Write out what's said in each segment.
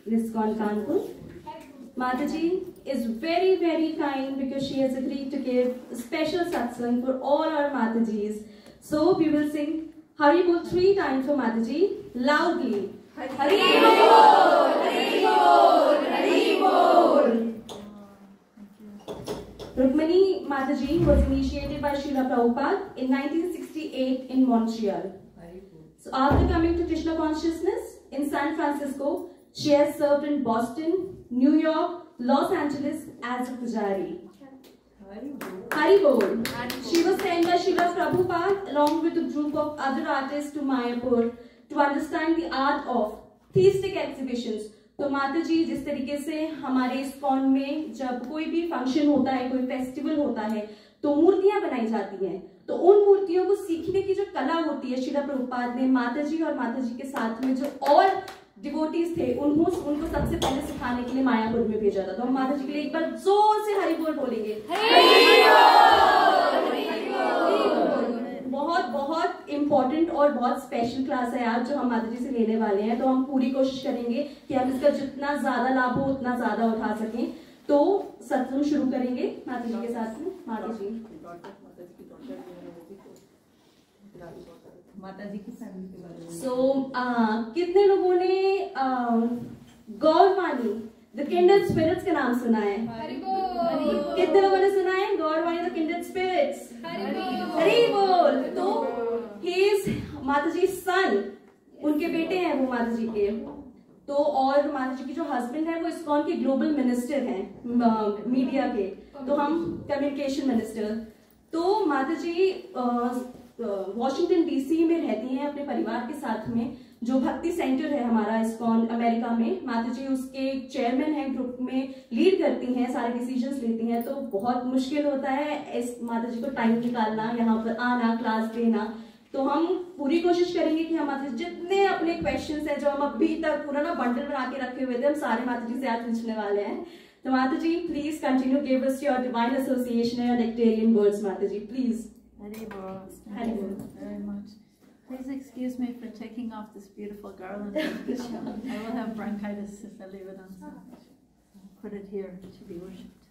in ISKCON Kanpur. Mataji is very, very kind because she has agreed to give a special satsang for all our Matajis. So we will sing Hari Bol 3 times for Mataji, loudly. Hari Bol, Hari Bol, Hari Bol. Rukmini Mataji was initiated by Srila Prabhupada in 1968 in Montreal. So after coming to Krishna Consciousness in San Francisco, she has served in Boston, New York, Los Angeles as a pujari. Hari Bol. She was sent by Srila Prabhupada along with a group of other artists to Mayapur to understand the art of theistic exhibitions. तो माता जी जिस तरीके से हमारे ISKCON में जब कोई भी फंक्शन होता है, कोई फेस्टिवल होता है, तो मूर्तियां बनाई जाती हैं, तो उन मूर्तियों को सीखने की जो कला होती है, श्रीला प्रभुपाद ने माता जी और माता जी के साथ में जो और डिवोटीज थे उनको सबसे पहले सिखाने के लिए मायापुर में भेजा था। तो हम माता जी के लिए एक बार जोर से हरि बोल बोलेंगे। बहुत बहुत इम्पोर्टेंट और बहुत स्पेशल क्लास है आज जो हम माता जी से लेने वाले हैं, तो हम पूरी कोशिश करेंगे कि हम इसका जितना ज्यादा लाभ हो उतना ज्यादा उठा सकें। तो सत्संग शुरू करेंगे माता जी के साथ में। माता जी की फैमिली के बारे में कितने लोगों ने गौरवाणी द किंडर्ड स्पिरिट्स के नाम सुना है? कितने लोगों ने सुना है गौरवाणी द किंडर्ड स्पिरिट्स? हरि बोल। तो ही इज माता जी सन, उनके बेटे हैं वो माता जी के। तो और माता जी की जो हस्बैंड है वो ISKCON के ग्लोबल मिनिस्टर हैं मीडिया के, तो हम कम्युनिकेशन मिनिस्टर। तो माता जी वॉशिंगटन DC में रहती हैं अपने परिवार के साथ में। जो भक्ति सेंटर है हमारा ISKCON अमेरिका में, माता जी उसके चेयरमैन हैं, ग्रुप में लीड करती हैं, सारे डिसीजंस लेती हैं। तो बहुत मुश्किल होता है इस माता जी को टाइम निकालना, यहाँ पर आना, क्लास देना। तो हम पूरी कोशिश करेंगे कि हम माता जी जितने अपने क्वेश्चंस हैं जो हम अभी तक पूरा ना बंडल बना के रखे हुए थे, हम सारे माता जी से आज पूछने वाले हैं। तो माता जी please continue, give us your divine association and nectarean words. माता जी please. Hari Bol. Thank you very much. Please excuse me for taking off this beautiful garland. I will have bronchitis if I leave it on. Put it here to be worshipped.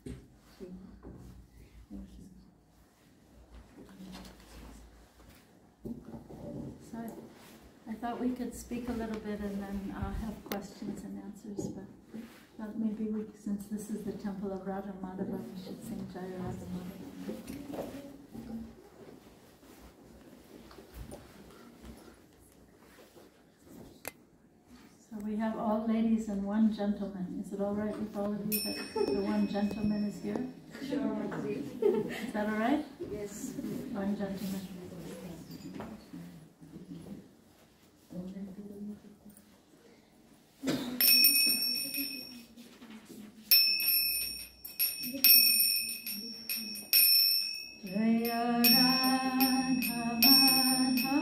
So I thought we could speak a little bit and then have questions and answers, but maybe we, since this is the temple of Radha Madhava, we should sing Jaya Radha Madhava. So we have all ladies and one gentleman. Is it all right with all of you that the one gentleman is here? Sure. Is that all right? Yes. One gentleman. Jaya Radha Madhava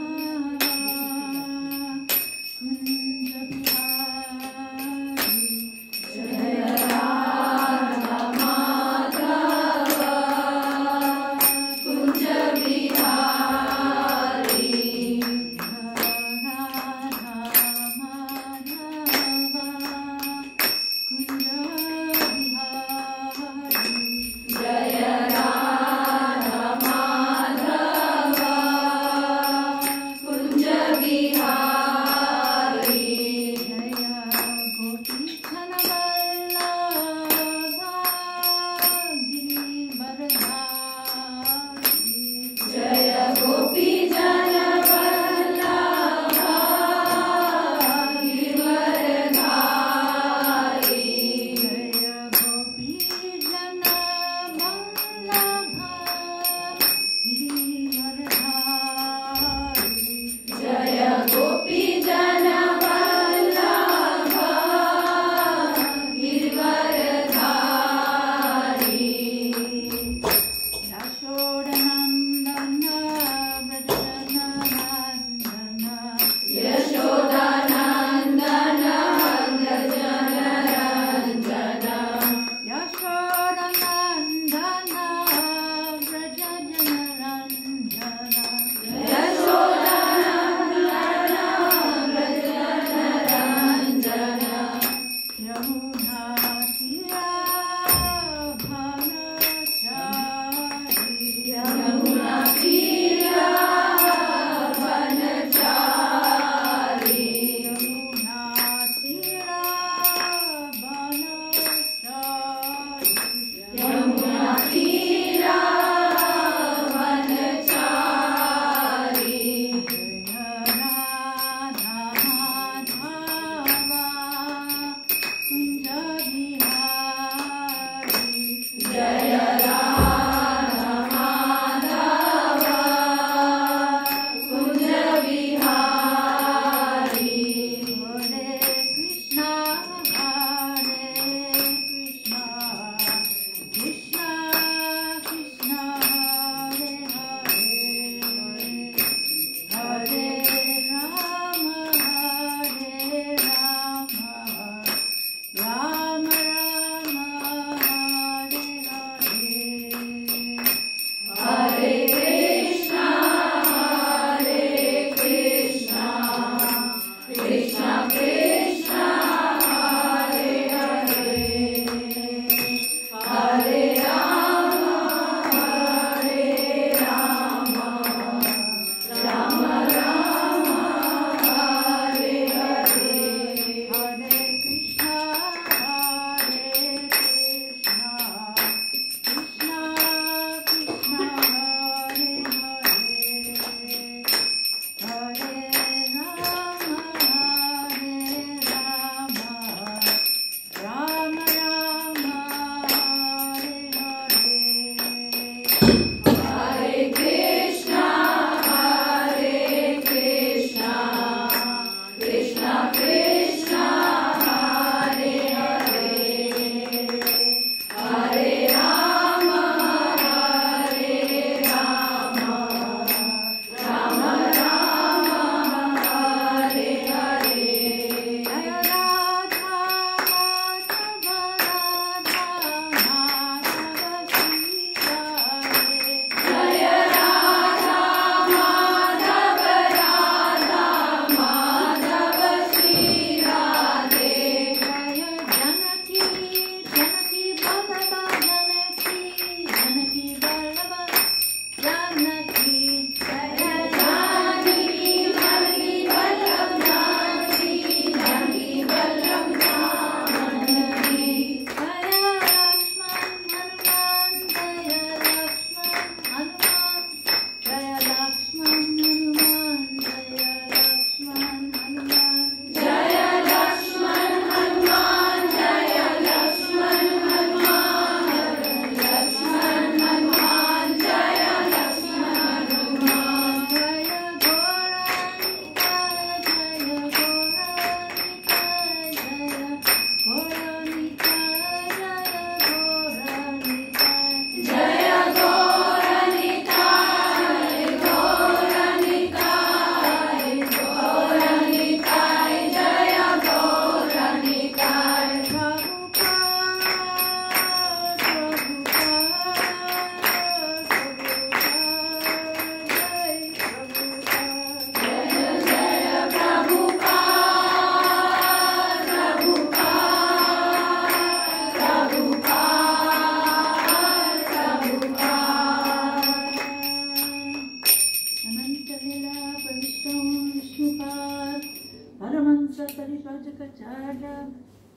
Kunja Bihari, Jaya Radha Madhava Kunja Bihari.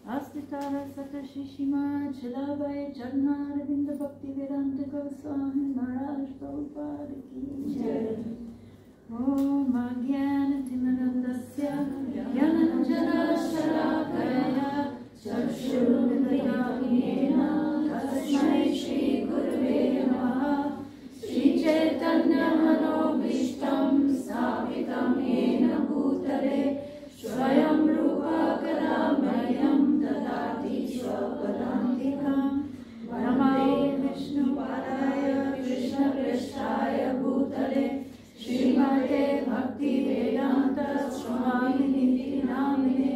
Astitara Sata Shishima Chilavai Charnar Vinda Bhakti Vedanta Goswami Maharaj Prabhupada Ki Jai. Om Ajnana Timirandasya Jnananjana Shalakaya Chakshurmilitamena Tasmai Shri Gurave Namaha. Shri Chaitanya Manobhishtam Sthapitam Yena Bhutale Swayam Rupa Kadamayam Dadati Swapadantikam. Namo Vishnu Padaya Krishna Prishthaya Bhutale Srimate Bhakti Vedanta Swamini Namine.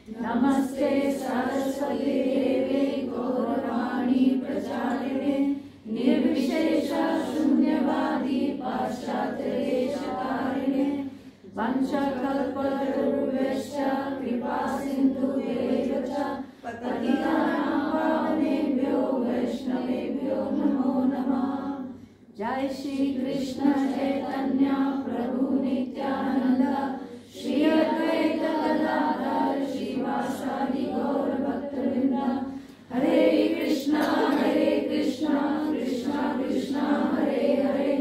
Namaste Saraswati Devi Gauravani Pracharine Nirvishesha Shunyavadi Paschatreshakarine Vanchakalpataruvescha Kripa Sindhu Devacha Patitanam Pavanebhyo Vaishnavebhyo Namo Namah. Jai Shri Krishna Chaitanya Prabhu Nityananda Shri Advaita Gadadhar Shivasadi Gaur Bhaktivinoda. Hare Krishna Krishna Krishna Hare Hare,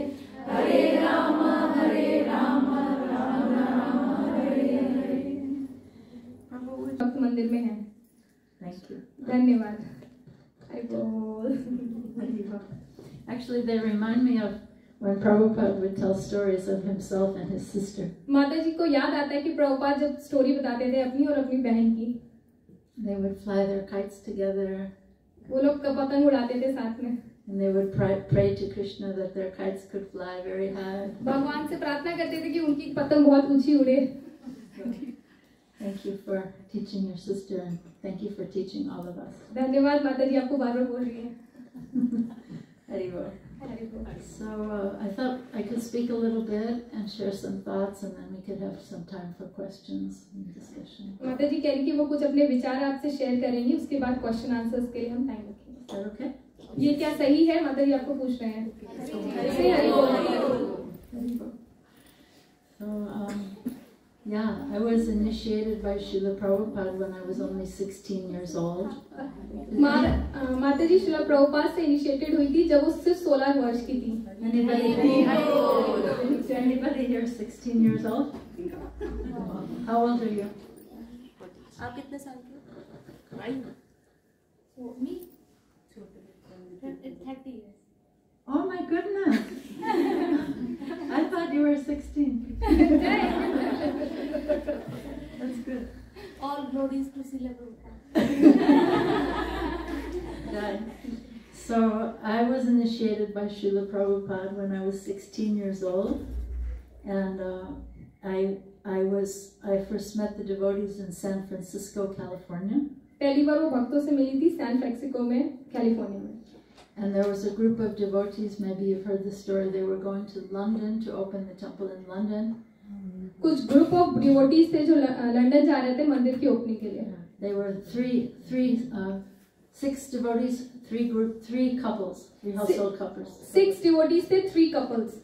Hare Rama Rama Rama Hare Hare. भक्त मंदिर में है. Thank you. धन्यवाद. Actually, they remind me of when Prabhupada would tell stories of himself and his sister. माता जी को याद आता है कि प्रभुपाद जब स्टोरी बताते थे अपनी और अपनी बहन की. They would fly their kites together. वो लोग पतंग उड़ाते थे साथ में. And they would pray to Krishna that their kites could fly very high. भगवान से प्रार्थना करते थे कि उनकी पतंग बहुत ऊंची उड़े. Thank you for teaching your sister, and thank you for teaching all of us. धन्यवाद माता जी, आपको बार-बार बोल रही है. Haribol. So I thought I could speak a little bit and share some thoughts, and then we could have some time for questions and discussion. माता जी कह रही कि वो कुछ अपने विचार आपसे शेयर करेंगी, उसके बाद क्वेश्चन आंसर्स के लिए हम टाइम रखेंगे. Is that okay? ये क्या सही है? माता जी आपको पूछ रहे हैं. So yeah, I was initiated by Srila Prabhupada when I was only 16 years old. माता जी श्रील प्रभुपाद से इनिशिएटेड हुई थी जब वो सिर्फ 16 वर्ष की थी. Anybody here 16 years old? How old are you? आप कितने साल के? Me? 30 years. Oh my goodness! I thought you were 16. That's good. All glories to Srila Prabhupada. So I was initiated by Srila Prabhupada when I was 16 years old, and I first met the devotees in San Francisco, California. पहली बार वो भक्तों से मिली थी San Francisco में, California में. And there was a group of devotees, maybe you've heard the story, they were going to London to open the temple in London. कुछ group of devotees थे जो लंदन जा रहे थे मंदिर की ओपनिंग के लिए. They were six devotees, three couples, three household couples. 6 devotees थे, 3 couples.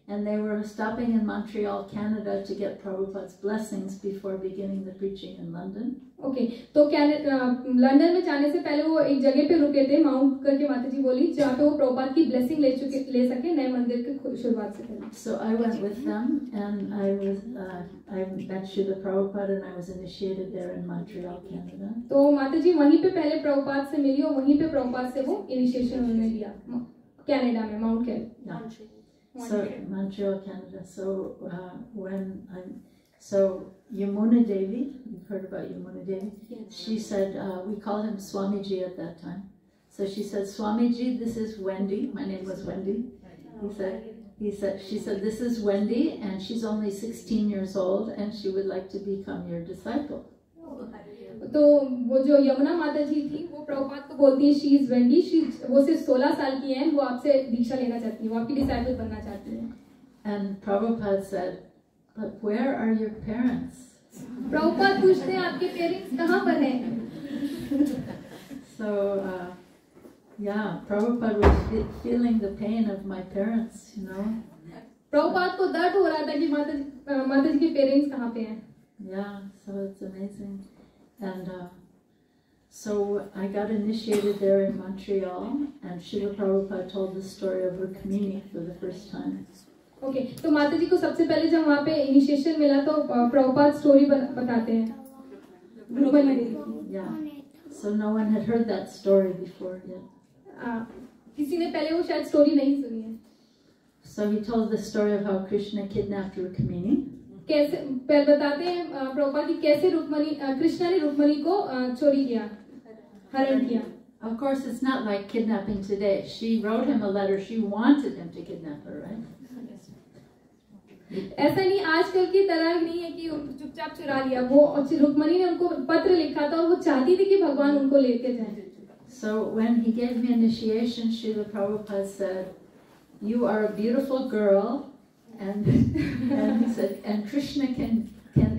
And they were stopping in Montreal, Canada to get Prabhupada's blessings before beginning the preaching in London. Okay, तो London में जाने से पहले वो एक जगह पे रुके थे, माउंट करके माता जी बोली, जहाँ पे वो प्रभुपाद की ब्लेसिंग ले सके नए मंदिर की शुरुआत से पहले. So I went with them, and I met Srila Prabhupada, and I was initiated there in Montreal, Canada. तो माता जी वहीं पे पहले प्रभुपाद से मिली और वहीं पे प्रभुपाद से वो इनिशिएशन उन्होंने लिया कनाडा में, mount cal. So Montreal, Canada. So Yamuna Devi, you've heard about Yamuna Devi? Yes. She said, we called him Swamiji at that time. So she said, Swamiji, this is Wendy. My name was Wendy. She said, this is Wendy, and she's only 16 years old, and she would like to become your disciple. तो वो जो यमुना माता जी थी वो प्रभुपाद को बोलती है she is Wendy, वो सिर्फ 16 साल की हैं, वो आपसे दीक्षा लेना चाहती है, वो आपकी डिसाइपल बनना चाहती है. And Prabhupada said, but where are your parents? Prabhupada पूछते हैं आपके पेरेंट्स कहाँ पर हैं? So Prabhupada was feeling the pain of my parents, you know. Prabhupada को दर्द हो रहा था कि माता जी के पेरेंट्स कहाँ पे हैं. Yeah, so it's amazing. And So I got initiated there in Montreal, and Srila Prabhupada told the story of Rukmini for the first time. Okay, तो माता जी को सबसे पहले जब वहाँ पे इनिशिएशन मिला तो प्रभुपाद स्टोरी बताते हैं रुक्मिणी की. Yeah. So no one had heard that story before yet. किसी ने पहले वो शायद स्टोरी नहीं सुनी है. So he told the story of how Krishna kidnapped Rukmini. कैसे बताते हैं प्रभुपाद कि कैसे कृष्णा ने रुक्मिणी को चोरी किया, हरण किया. Of course, it's not like kidnapping today. She wrote him a letter. She wanted him to kidnap her, right? ऐसा नहीं आजकल की तरह नहीं है कि चुपचाप चुरा लिया. वो रुक्मिणी ने उनको पत्र लिखा था और वो चाहती थी कि भगवान उनको लेके जाए. So when he gave me initiation, Srila Prabhupada said, "You are a beautiful girl," and he said, "And Krishna can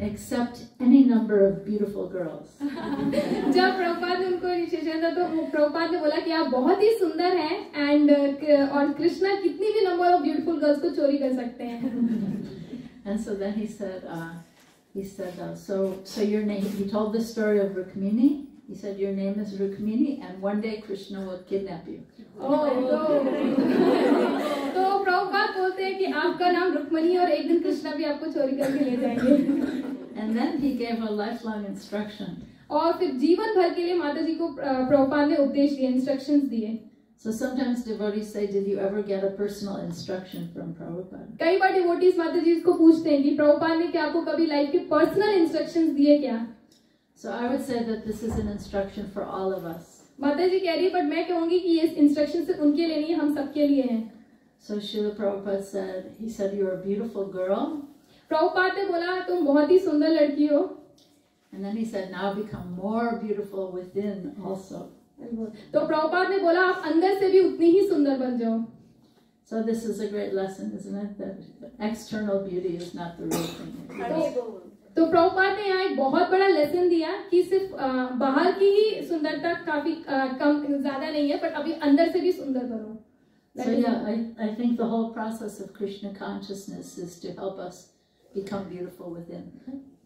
accept any number of beautiful girls." जब प्रभुपाद ने उनको इनिशिएशन था तो प्रभुपाद ने बोला कि आप बहुत ही सुंदर हैं और कृष्णा कितनी भी नंबर ऑफ ब्यूटीफुल गर्ल्स को चोरी कर सकते हैं. And so then he said, so your name. He told the story of Rukmini. He said, "Your name is Rukmini, and one day Krishna will kidnap you." तो प्रभुपाद बोलते हैं कि आपका नाम रुक्मिणी और एक दिन कृष्णा भी आपको चोरी करके ले जाएंगे. And then he gave a lifelong instruction. और फिर जीवन भर के लिए माता जी को प्रभुपाद ने उपदेश दिए, इंस्ट्रक्शंस दिए. So sometimes devotees say, "Did you ever get a personal instruction from Prabhupada?" कई बार डिवोटीज माता जी को पूछते हैं कि प्रभुपाद ने क्या आपको कभी लाइफ के पर्सनल इंस्ट्रक्शंस दिए क्या? So I would say that this is an instruction for all of us. माता जी कह रही है, बट मैं कहूंगी कि ये इंस्ट्रक्शन सिर्फ उनके लिए नहीं है, हम सबके लिए हैं. So Srila Prabhupada said, he said, "You are a beautiful girl." Prabhupada ने बोला तुम बहुत ही सुंदर लड़की हो. And then he said, "Now become more beautiful within also." तो प्रभुपाद ने बोला आप अंदर से भी उतनी ही सुंदर बन जाओ. So this is a great lesson, isn't it? That external beauty is not the real thing. तो प्रभुपाद ने यहाँ एक बहुत बड़ा लेसन दिया कि सिर्फ बाहर की ही सुंदरता काफी कम ज्यादा नहीं है, बट अभी अंदर से भी सुंदर बनो. So yeah, I think the whole process of Krishna consciousness is to help us become beautiful within.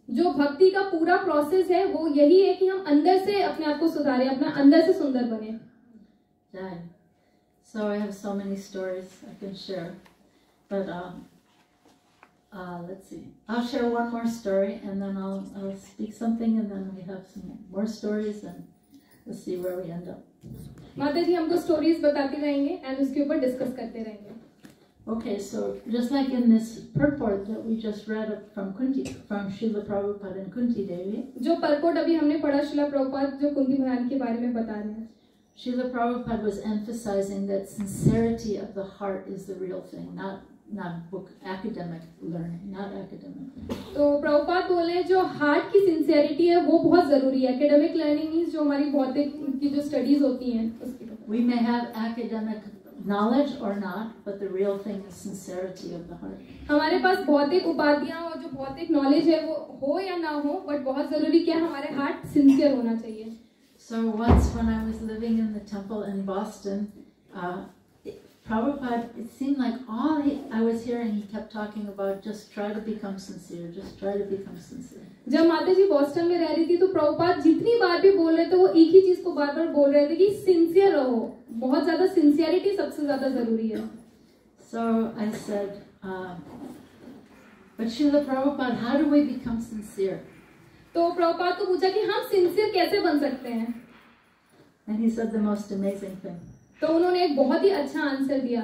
जो भक्ति का पूरा प्रोसेस है वो यही है कि हम अंदर से अपने आप को सुधारें, अपना अंदर से सुंदर बने. Yeah. So I have so many stories I can share, but let's see. I'll share one more story, and then I'll speak something, and then we have some more stories, and we'll see where we end up. माता जी हमको stories बताते रहेंगे and उसके ऊपर discuss करते रहेंगे. Okay, so just like in this purport that we just read from Srila Prabhupada and Kunti Devi, जो purport अभी हमने पढ़ा श्रीला प्रभुपाद जो कुंती महारानी के बारे में बता रहे हैं. Srila Prabhupada was emphasizing that sincerity of the heart is the real thing, not book academic learning, not academic. तो प्रभुपाद बोले जो हार्ट की सिंसियरिटी है वो बहुत जरूरी है. एकेडमिक लर्निंग मींस जो हमारी भौतिक की जो स्टडीज होती हैं उसकी. We may have academic knowledge or not, but the real thing is sincerity of the heart. हमारे पास भौतिक उपाधियां और जो भौतिक नॉलेज है वो हो या ना हो, बट बहुत जरूरी क्या है हमारे हार्ट सिंसियर होना चाहिए. So once when I was living in the temple in Boston, Prabhupada, it seemed like I was hearing, he kept talking about just try to become sincere, just try to become sincere. जब माता जी Boston में रह रही थी तो प्रभुपाद जितनी बार भी बोल रहे थे वो एक ही चीज को बार बार बोल रहे थे कि सिंसियर रहो, बहुत ज्यादा सिंसियरिटी सबसे ज्यादा जरूरी है. So I said, but Srila Prabhupada, how do we become sincere? तो प्रभुपाद को पूछा कि हम सिंसियर कैसे बन सकते हैं. And he said the most amazing thing. तो उन्होंने एक बहुत ही अच्छा आंसर दिया.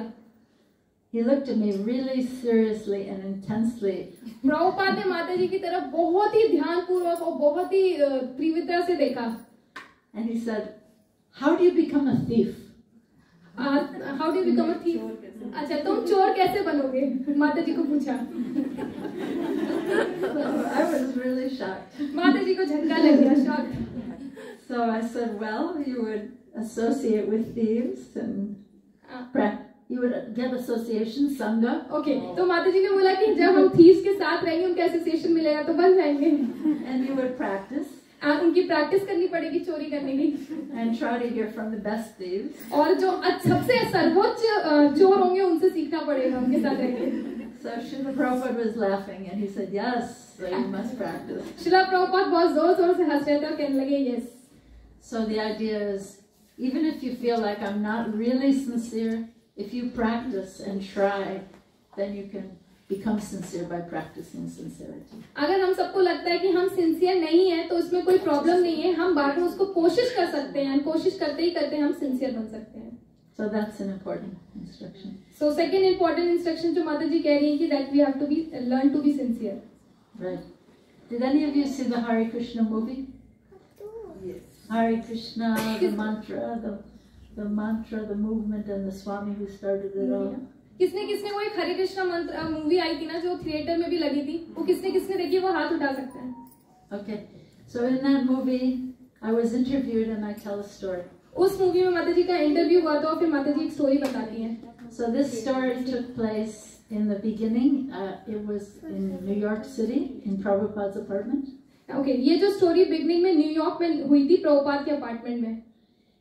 He looked at me really seriously and intensely. Prabhupada ने माता जी की तरफ बहुत ही ध्यानपूर्वक और बहुत ही तीव्रता से देखा. And he said, "How do you become a thief?" How do you become a thief? अच्छा तुम चोर कैसे बनोगे? माता जी को पूछा. I was really shocked. माता जी को झटका लग गया, shock. So I said, well, you would associate with thieves and you would get association, sangha. Okay, तो माता जी ने बोला कि जब हम thieves के साथ रहेंगे उनका एसोसिएशन मिलेगा तो बन जाएंगे. And you would practice. उनकी प्रैक्टिस करनी पड़ेगी चोरी करने की. And try to hear from the best thieves. और जो सबसे सर्वोच्च चोर होंगे उनसे सीखना पड़ेगा उनके साथ रहेंगे. So Srila Prabhupada was laughing and he said, yes, so you must practice. Srila Prabhupada बहुत जोर जोर से हंस रहे थे और कहने लगे yes. So the idea is, even if you feel like I'm not really sincere, if you practice and try, then you can become sincere by practicing sincerity. अगर हम सबको लगता है कि हम सिंसियर नहीं है तो उसमें कोई प्रॉब्लम नहीं है, हम बाद में उसको कोशिश कर सकते हैं, कोशिश करते ही करते हम सिंसियर बन सकते हैं. So that's an important instruction. So second important instruction जो माता जी कह रही हैं कि that we have to be learn to be sincere. Right. Did any of you see the Hare Krishna movie? Yes. Hare Krishna, the mantra, the movement, and the Swami who started it all. किसने किसने वो एक हरे कृष्णा मंत्र movie आई थी ना जो theatre में भी लगी थी, वो किसने किसने देखी, वो हाथ उठा सकते हैं. Okay. So in that movie, I was interviewed and I tell a story. उस मूवी में माता जी का इंटरव्यू हुआ था और फिर माता जी एक स्टोरी बताती हैं. So this story took place in the beginning. It was in New York City, in Prabhupada's apartment. Okay, ये जो स्टोरी बिगनिंग में न्यूयॉर्क में हुई थी प्रभुपाद के अपार्टमेंट में.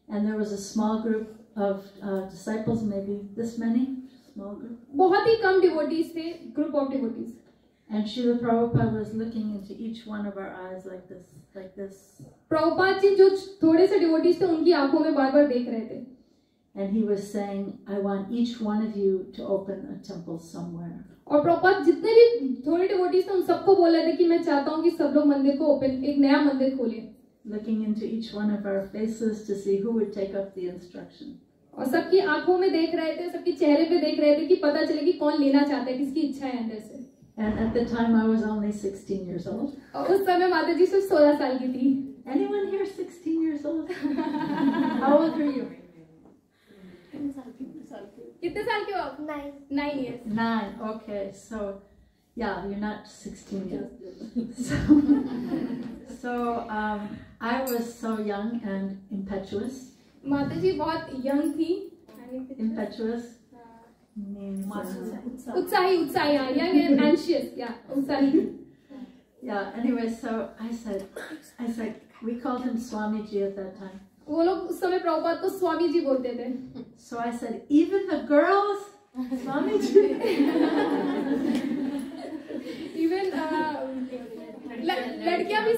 And there was a small group of disciples, maybe this many, small group. बहुत ही कम devotees थे, group of devotees. And Srila Prabhupada was looking into each one of our eyes like this, like this. Prabhupada ji जो थोड़े से devotees थे उनकी आंखों में बार-बार देख रहे थे. And he was saying, I want each one of you to open a temple somewhere. और प्रभुपाद जितने भी थोड़े डिवोटीज थे उन सबको बोल रहे थे कि मैं चाहता हूँ कि सब लोग मंदिर को ओपन, एक नया मंदिर खोलें. Looking into each one of our faces to see who would take up the instruction. और सबकी आंखों में देख रहे थे, सबके चेहरे पे देख रहे थे कि पता चले कि कौन लेना चाहता है, किसकी इच्छा है अंदर से. And at the time I was only 16 years old. और उस समय माता जी सिर्फ 16 साल की थी. Anyone here 16 years old? How old are you? कितने साल के हो आप? 9 years. 9. Okay, so yeah, you're not 16 yet. So I was so young and impetuous. माता जी बहुत यंग थी. Impetuous means उत्साही, young and anxious, yeah, उत्साही. Yeah. Anyway, so I said, we called him Swamiji at that time. वो लोग उस समय प्रभुपाद को स्वामी जी बोलते थे. So I said, even the girls, Swamiji. Even लड़कियां भी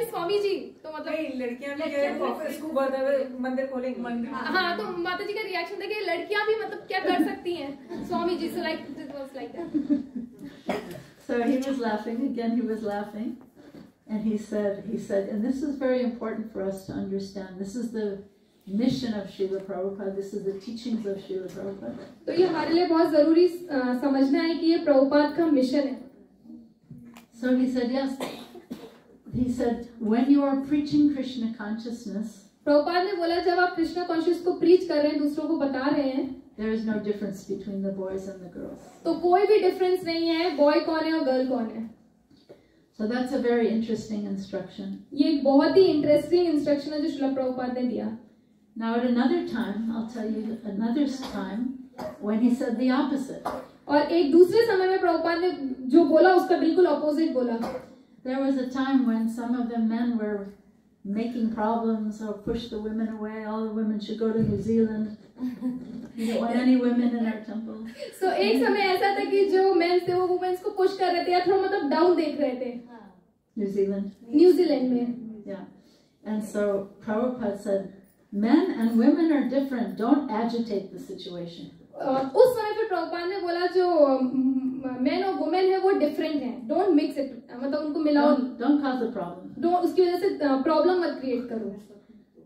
स्वामी जी, तो मतलब लड़कियां भी स्कूबा मंदिर खोलेंगी. हाँ, तो माता जी का रिएक्शन था कि लड़कियां भी मतलब क्या कर सकती हैं Swami ji. So like it was like that. So he was laughing again. He was laughing, and he said, and this is very important for us to understand. This is the mission of Srila Prabhupada. This is the teachings of Srila Prabhupada. तो ये हमारे लिए बहुत जरूरी समझना है कि ये प्रभुपाद का मिशन है. So he said, yes. He said, when you are preaching Krishna consciousness, Prabhupada ने बोला जब आप कृष्णा कॉन्शियस को प्रीच कर रहे हैं, दूसरों को बता रहे हैं, there is no difference between the boys and the girls. तो कोई भी डिफरेंस नहीं है बॉय कौन है और गर्ल कौन है. So that's a very interesting instruction. ये एक बहुत ही इंटरेस्टिंग इंस्ट्रक्शन है जो श्रील प्रभुपाद ने दिया. Now at another time, I'll tell you another time when he said the opposite. और एक दूसरे समय में प्रभुपाद ने जो बोला उसका बिल्कुल ऑपोजिट बोला. There was a time when some of the men were making problems or push the women away. All the women should go to New Zealand. You don't want any women in our temple. So एक समय ऐसा था कि जो men थे वो women को push कर रहे थे या थोड़ा मतलब down देख रहे थे. New Zealand. न्यूजीलैंड में. Yeah. And so Prabhupada said, men and women are different. Don't agitate the situation. उस समय फिर प्रभुपाद ने बोला जो men और women है वो different हैं. Don't mix it. मतलब उनको मिलाओ नहीं. Don't cause a problem. Don't उसकी वजह से problem मत create करो.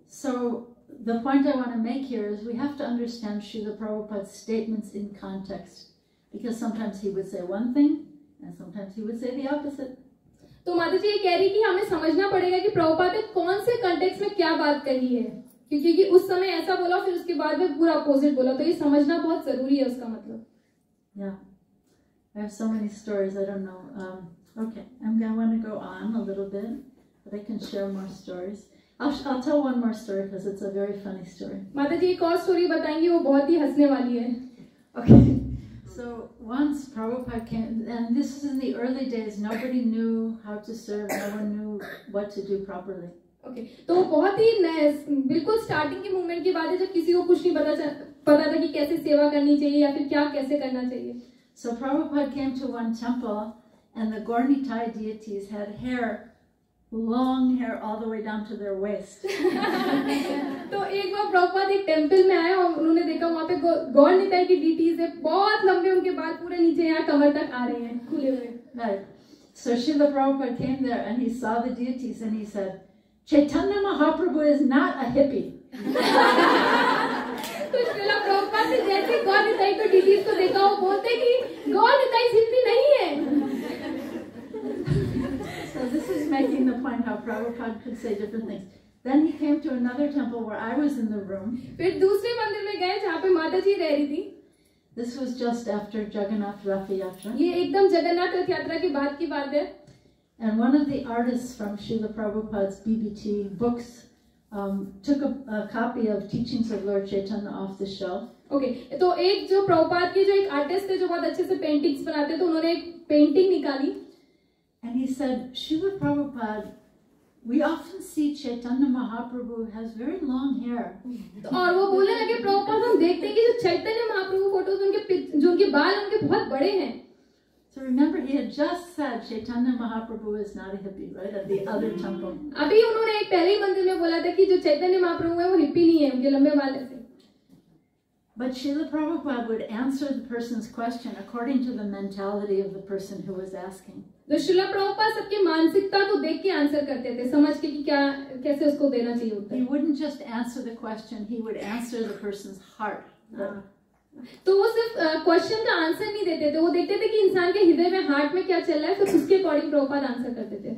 So the point I want to make here is we have to understand Srila Prabhupada's statements in context, because sometimes he would say one thing and sometimes he would say the opposite. तो माता जी ये कह रही कि हमें समझना पड़ेगा कि प्रभुपाद ने कौन से कंटेक्स्ट में क्या बात कही है, क्योंकि उस समय ऐसा बोला फिर उसके बाद में पूरा अपोजिट बोला, तो ये समझना बहुत जरूरी है उसका मतलब. Yeah, I have so many stories. I don't know. Okay, I'm going to want to go on a little bit, but I can share more stories. I'll tell one more story because it's a very funny story. माता जी एक और story बताएंगी, वो बहुत ही हंसने वाली है. Okay. So once Prabhupada came, and this is in the early days, nobody knew how to serve, no one knew what to do properly. Okay, तो बहुत ही बिल्कुल स्टार्टिंग के मूवमेंट की बात है जब किसी को कुछ नहीं पता था कि कैसे सेवा करनी चाहिए या फिर क्या कैसे करना चाहिए. So Prabhupada came to one temple and the Gornitai deities had hair long hair all the way down to their waist. तो एक बार प्रभुपाद एक टेम्पल में आए और उन्होंने देखा वहाँ पे गौर निताई की डीटीज है, बहुत लंबे उनके बाल पूरे नीचे यहाँ कमर तक आ रहे हैं खुले हुए. Right. So Srila Prabhupada came there and he saw the deities and he said, Chaitanya Mahaprabhu is not a hippie. तो श्रीला प्रभुपाद ने जैसे गौर निताई को डीटीज को देखा वो बोलते कि गौर निताई हिप्पी नहीं है. So this is making the point how Prabhupada could say different things. Then he came to another temple where I was in the room. फिर दूसरे मंदिर में गए जहाँ पे माता जी रह रही थी. This was just after Jagannath Rath Yatra. ये एकदम जगन्नाथ रथ यात्रा के बाद की बात है. And one of the artists from Srila Prabhupada's BBT books took a copy of Teachings of Lord Chaitanya off the shelf. Okay, तो एक जो प्रभुपाद के जो एक आर्टिस्ट थे जो बहुत अच्छे से पेंटिंग्स बनाते तो उन्होंने एक पेंटिंग निकाली. And he said, Srila Prabhupada, we often see Chaitanya Mahaprabhu has very long hair. और वो बोलने लगे प्रभुपाद हम देखते हैं कि जो चैतन्य महाप्रभु फोटोज उनके जो उनके बाल उनके बहुत बड़े हैं. So remember, he had just said Chaitanya Mahaprabhu is not a hippie, right? At the other temple. अभी उन्होंने एक पहले ही मंदिर में बोला था कि जो चैतन्य महाप्रभु है वो हिप्पी नहीं है, उनके लंबे बाल ऐसे. But Srila Prabhupada would answer the person's question according to the mentality of the person who was asking. तो श्रीला प्रभुपाद सबकी मानसिकता को देख के आंसर करते थे, समझ के कि क्या कैसे उसको देना चाहिए उत्तर. He wouldn't just answer the question; he would answer the person's heart. तो वो सिर्फ क्वेश्चन का आंसर नहीं देते थे, वो देखते थे कि इंसान के हृदय में हार्ट में क्या चल रहा है, फिर उसके अकॉर्डिंग प्रभुपाद आंसर करते थे.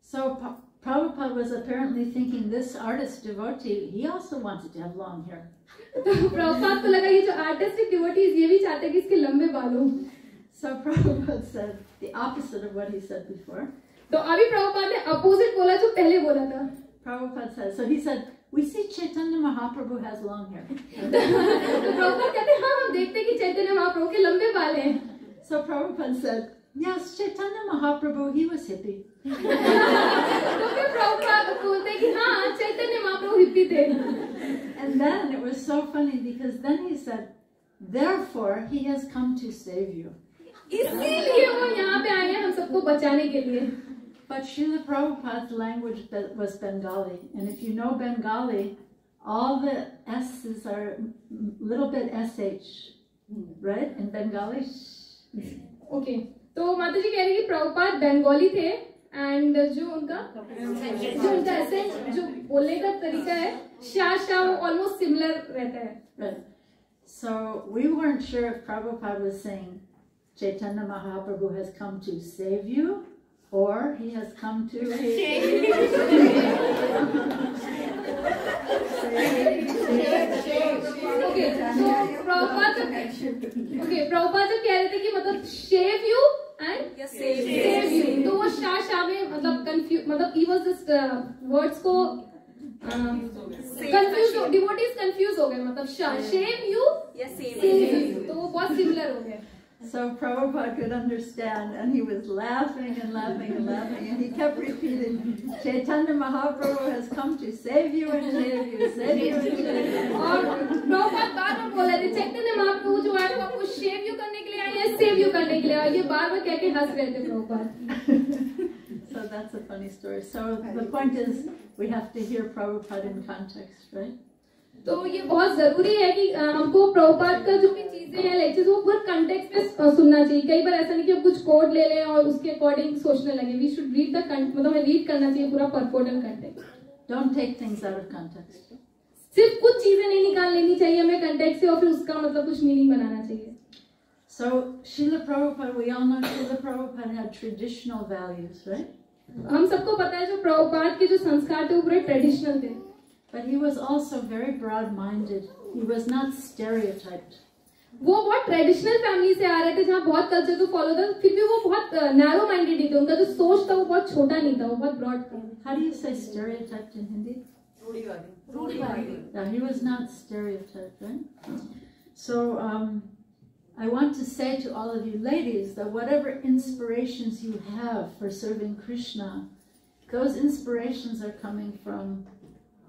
So Prabhupada was apparently thinking this artist devotee, he also wanted to have long hair. तो प्रभुपाद को लगा ये जो आर्टिस्ट डिवोटीज ये भी चाहते हैं कि इसके लंबे बाल हो. So Prabhupada said the opposite of what he said before. तो अभी प्रभुपाद ने अपोजिट बोला जो पहले बोला था. Prabhupada said, so he said, we see Chaitanya Mahaprabhu has long hair. तो प्रभुपाद कहते हैं हाँ हम देखते हैं कि चैतन्य महाप्रभु के लंबे बाल हैं. So Prabhupada said, yes, Chaitanya Mahaprabhu, he was hippie. तो फिर प्रभुपाद बोलते हैं कि हाँ चैतन्य महाप्रभु हिप्पी थे. And then it was so funny because then he said, therefore he has come to save you. इसीलिए वो यहाँ पे आए हैं हम सबको बचाने के लिए. But Srila Prabhupada's language was Bengali, and if you know Bengali, all the S's are little bit SH, right? In Bengali. Okay. तो माता जी कह रही कि प्रभुपाद बंगाली थे एंड जो उनका एसेंस जो बोलने का तरीका है शाह वो ऑलमोस्ट सिमिलर रहता है. Right. So we weren't sure if Prabhupada was saying Chaitanya Mahaprabhu has come to save you or he has come to save you. Okay, so Prabhupada जो कह रहे थे कि मतलब save you and save you, तो वो शाह में मतलब confuse मतलब he was just words को confuse devotees confuse हो गए मतलब save you या save you, तो वो बहुत similar हो गए. So Prabhupada could understand, and he was laughing and laughing and laughing, and he kept repeating, Chaitanya Mahaprabhu has come to save you and save you, save you and save you. और प्रभुपाद बार-बार बोल रहे थे चैतन्य महाप्रभु जो आए वो आपको save you करने के लिए आए या save you करने के लिए आए, ये बार-बार कह के हंस रहे थे Prabhupada. So that's a funny story. So the point is, we have to hear Prabhupada in context, right? तो ये बहुत जरूरी है कि हमको प्रभुपाद का जो भी चीजें हैं लेक्चर्स वो पूरे कंटेक्स्ट में सुनना चाहिए. कई बार ऐसा नहीं कि हम कुछ कोड ले लें और उसके अकॉर्डिंग सोचने लगे. वी शुड रीड द मतलब हमें रीड करना चाहिए पूरा purport and context. Don't take things out of context. सिर्फ कुछ चीजें नहीं निकाल लेनी चाहिए हमें कंटेक्स्ट से और फिर उसका मतलब कुछ मीनिंग बनाना चाहिए. So Srila Prabhupada, we all know Srila Prabhupada had traditional values, right? हम सबको पता है जो प्रभुपाद के जो संस्कार थे वो पूरे ट्रेडिशनल थे. But he was also very broad-minded. He was not stereotyped. वो बहुत ट्रेडिशनल फैमिली से आ रहे थे जहाँ बहुत कल्चर को फॉलो था, फिर भी वो बहुत नैरो माइंडेड ही थे. उनका जो सोच था वो बहुत छोटा नहीं था, वो बहुत ब्रॉड था. How do you say stereotyped in Hindi? रूढ़िवादी. Yeah, he was not stereotyped, right? So I want to say to all of you ladies that whatever inspirations you have for serving Krishna, those inspirations are coming from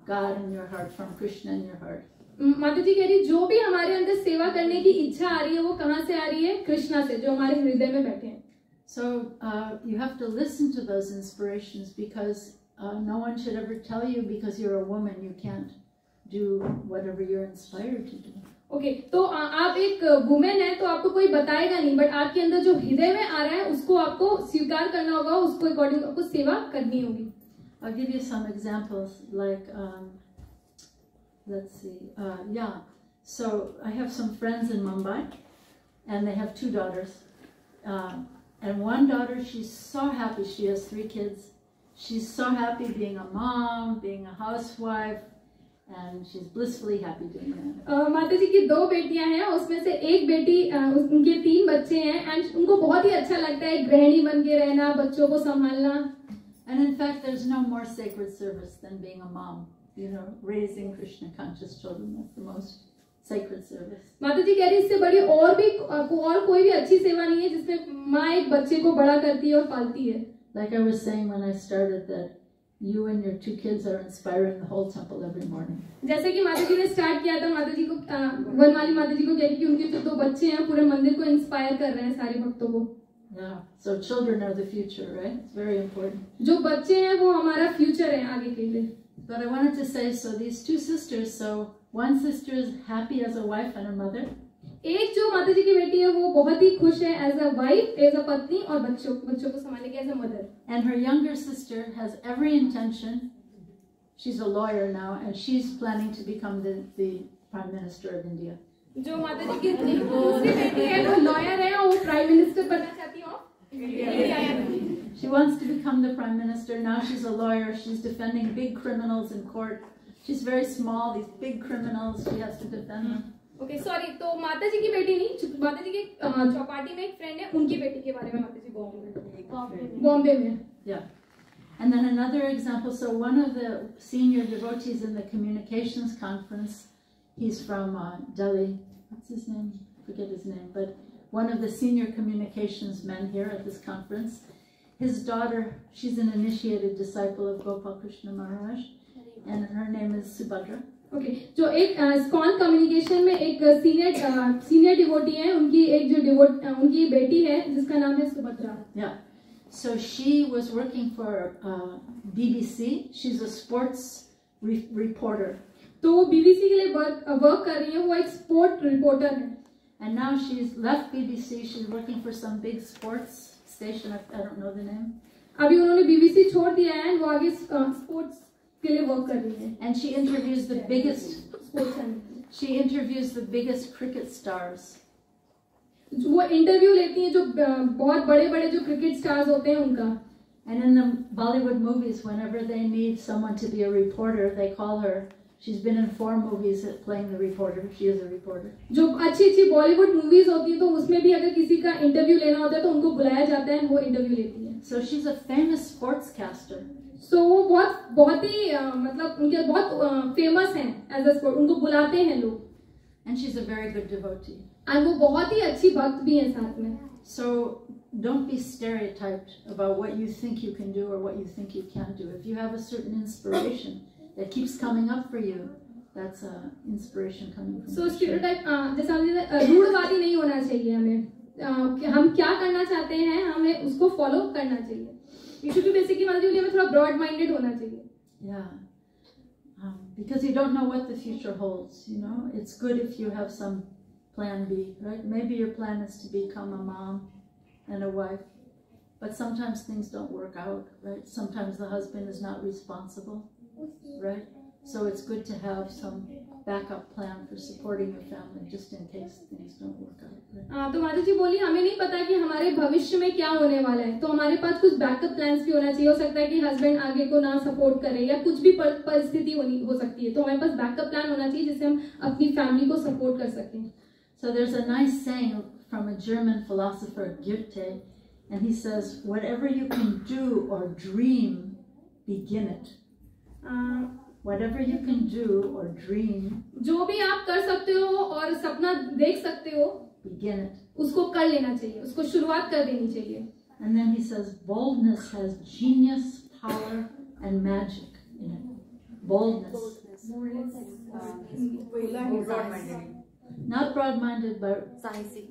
God in your heart, from Krishna in your heart. माता जी कह रही जो भी हमारे अंदर सेवा करने की इच्छा आ रही है वो कहाँ से आ रही है? कृष्णा से, जो हमारे हृदय में बैठे हैं. So you have to listen to those inspirations, because no one should ever tell you because you're a woman you can't do whatever you're inspired to do. Okay, तो आप एक वुमेन है तो आपको कोई बताएगा नहीं, बट आपके अंदर जो हृदय में आ रहा है उसको आपको स्वीकार करना होगा, उसको अकॉर्डिंग आपको सेवा करनी होगी. I'll give you some examples, like let's see, so I have some friends in Mumbai, and they have 2 daughters, and one daughter, she's so happy. She has 3 kids. She's so happy being a mom, being a housewife, and she's blissfully happy doing that. माता जी की 2 बेटियां हैं, उसमें से एक बेटी, उनके 3 बच्चे हैं, एंड उनको बहुत ही अच्छा लगता है गृहिणी बन के रहना, बच्चों को संभालना. And in fact, there's no more sacred service than being a mom. You know, raising Krishna conscious children, that's the most sacred service. माता जी कह रही इससे बड़ी और कोई भी अच्छी सेवा नहीं है जिसमें माँ एक बच्चे को बड़ा करती है और पालती है. Like I was saying when I started, that you and your 2 kids are inspiring the whole temple every morning. जैसे कि माता जी ने स्टार्ट किया था, माता जी को वनमाली माता जी को कह रही कि उनके जो 2 बच्चे हैं पूरे मंदिर को इंस्पायर कर रहे हैं सारे भक्तों को. Yeah, so children are the future, right? It's very important. जो बच्चे हैं वो हमारा फ्यूचर है आगे के लिए. But I wanted to say, so these 2 sisters, so one sister is happy as a wife and a mother. एक जो माता जी की बेटी है वो बहुत ही खुश है as a wife, as a पत्नी, और बच्चों को संभालने के as a mother. And her younger sister has every intention. She's a lawyer now, and she's planning to become the Prime Minister of India. जो माता जी की दूसरी बेटी है वो लॉयर है और वो प्राइम मिनिस्टर बनना चाहती है India. She wants to become the Prime Minister. Now she's a lawyer. She's defending big criminals in court. She's very small. These big criminals, she has to defend them. Okay, sorry, तो माता जी की बेटी नहीं, माता जी के चौपाटी में एक friend है, उनकी बेटी के बारे में माता जी बॉम्बे में. Yeah. And then another example, so one of the senior devotees in the communications conference, he's from Delhi. What's his name? I forget his name, but one of the senior communications men here at this conference, his daughter, she's an initiated disciple of Gopal Krishna Maharaj, and her name is Subhadra. Okay, जो एक स्कॉन communication में एक senior devotee है, उनकी एक जो उनकी बेटी है जिसका नाम है Subhadra. Yeah. So she was working for BBC. She's a sports reporter. तो वो बीबीसी के लिए वर्क कर रही है, वो एक स्पोर्ट रिपोर्टर है. And now she's left BBC. She's working for some big sports station. I don't know the name. अभी उन्होंने बीबीसी छोड़ दिया है, वो आगे स्पोर्ट्स के लिए वर्क कर रही है. And she interviews the biggest cricket stars. वो इंटरव्यू लेती है जो बहुत बड़े जो क्रिकेट स्टार्स होते हैं उनका. And in the Bollywood movies, whenever they need someone to be a reporter, they call her. She's been in 4 movies playing the reporter. She is a reporter. जो अच्छी बॉलीवुड मूवीज होती है तो उसमें भी अगर किसी का इंटरव्यू लेना होता है तो उनको बुलाया जाता है, वो इंटरव्यू लेती है. So she's a famous sportscaster. So वो बहुत ही मतलब उनके बहुत फेमस हैं एज अ स्पोर्ट, उनको बुलाते हैं लोग. And she's a very good devotee. और वो बहुत ही अच्छी भक्त भी है साथ में. So don't be stereotyped about what you think you can do or what you think you can't do. If you have a certain inspiration that keeps coming up for you, that's inspiration coming from. So stereotype, जैसा हमने रूढ़वादी नहीं होना चाहिए हमें. हम क्या करना चाहते हैं हमें उसको फॉलो करना चाहिए. You should be basically हमें थोड़ा broad minded होना चाहिए. Yeah. Because you don't know what the future holds, you know. It's good if you have some plan B, right? Maybe your plan is to become a mom and a wife, but sometimes things don't work out, right? Sometimes the husband is not responsible, right? So it's good to have some backup plan for supporting your family just in case things don't work out. Right? तो माता जी बोली हमें नहीं पता कि हमारे भविष्य में क्या होने वाला है, तो हमारे पास कुछ बैकअप प्लान्स भी होना चाहिए. हो सकता है कि हस्बैंड आगे को ना सपोर्ट करे या कुछ भी परिस्थिति हो सकती है, तो हमारे पास बैकअप प्लान होना चाहिए जिससे हम अपनी फैमिली को सपोर्ट कर सकें. So there's a nice saying from a German philosopher, Goethe, and he says, whatever you can do or dream, begin it. Whatever you can do or dream, जो भी आप कर सकते हो और सपना देख सकते हो, begin it. उसको कर लेना चाहिए, उसको शुरुआत कर देनी चाहिए. And then he says, boldness has genius, power, and magic in it. Boldness. Not broad-minded, but साहसी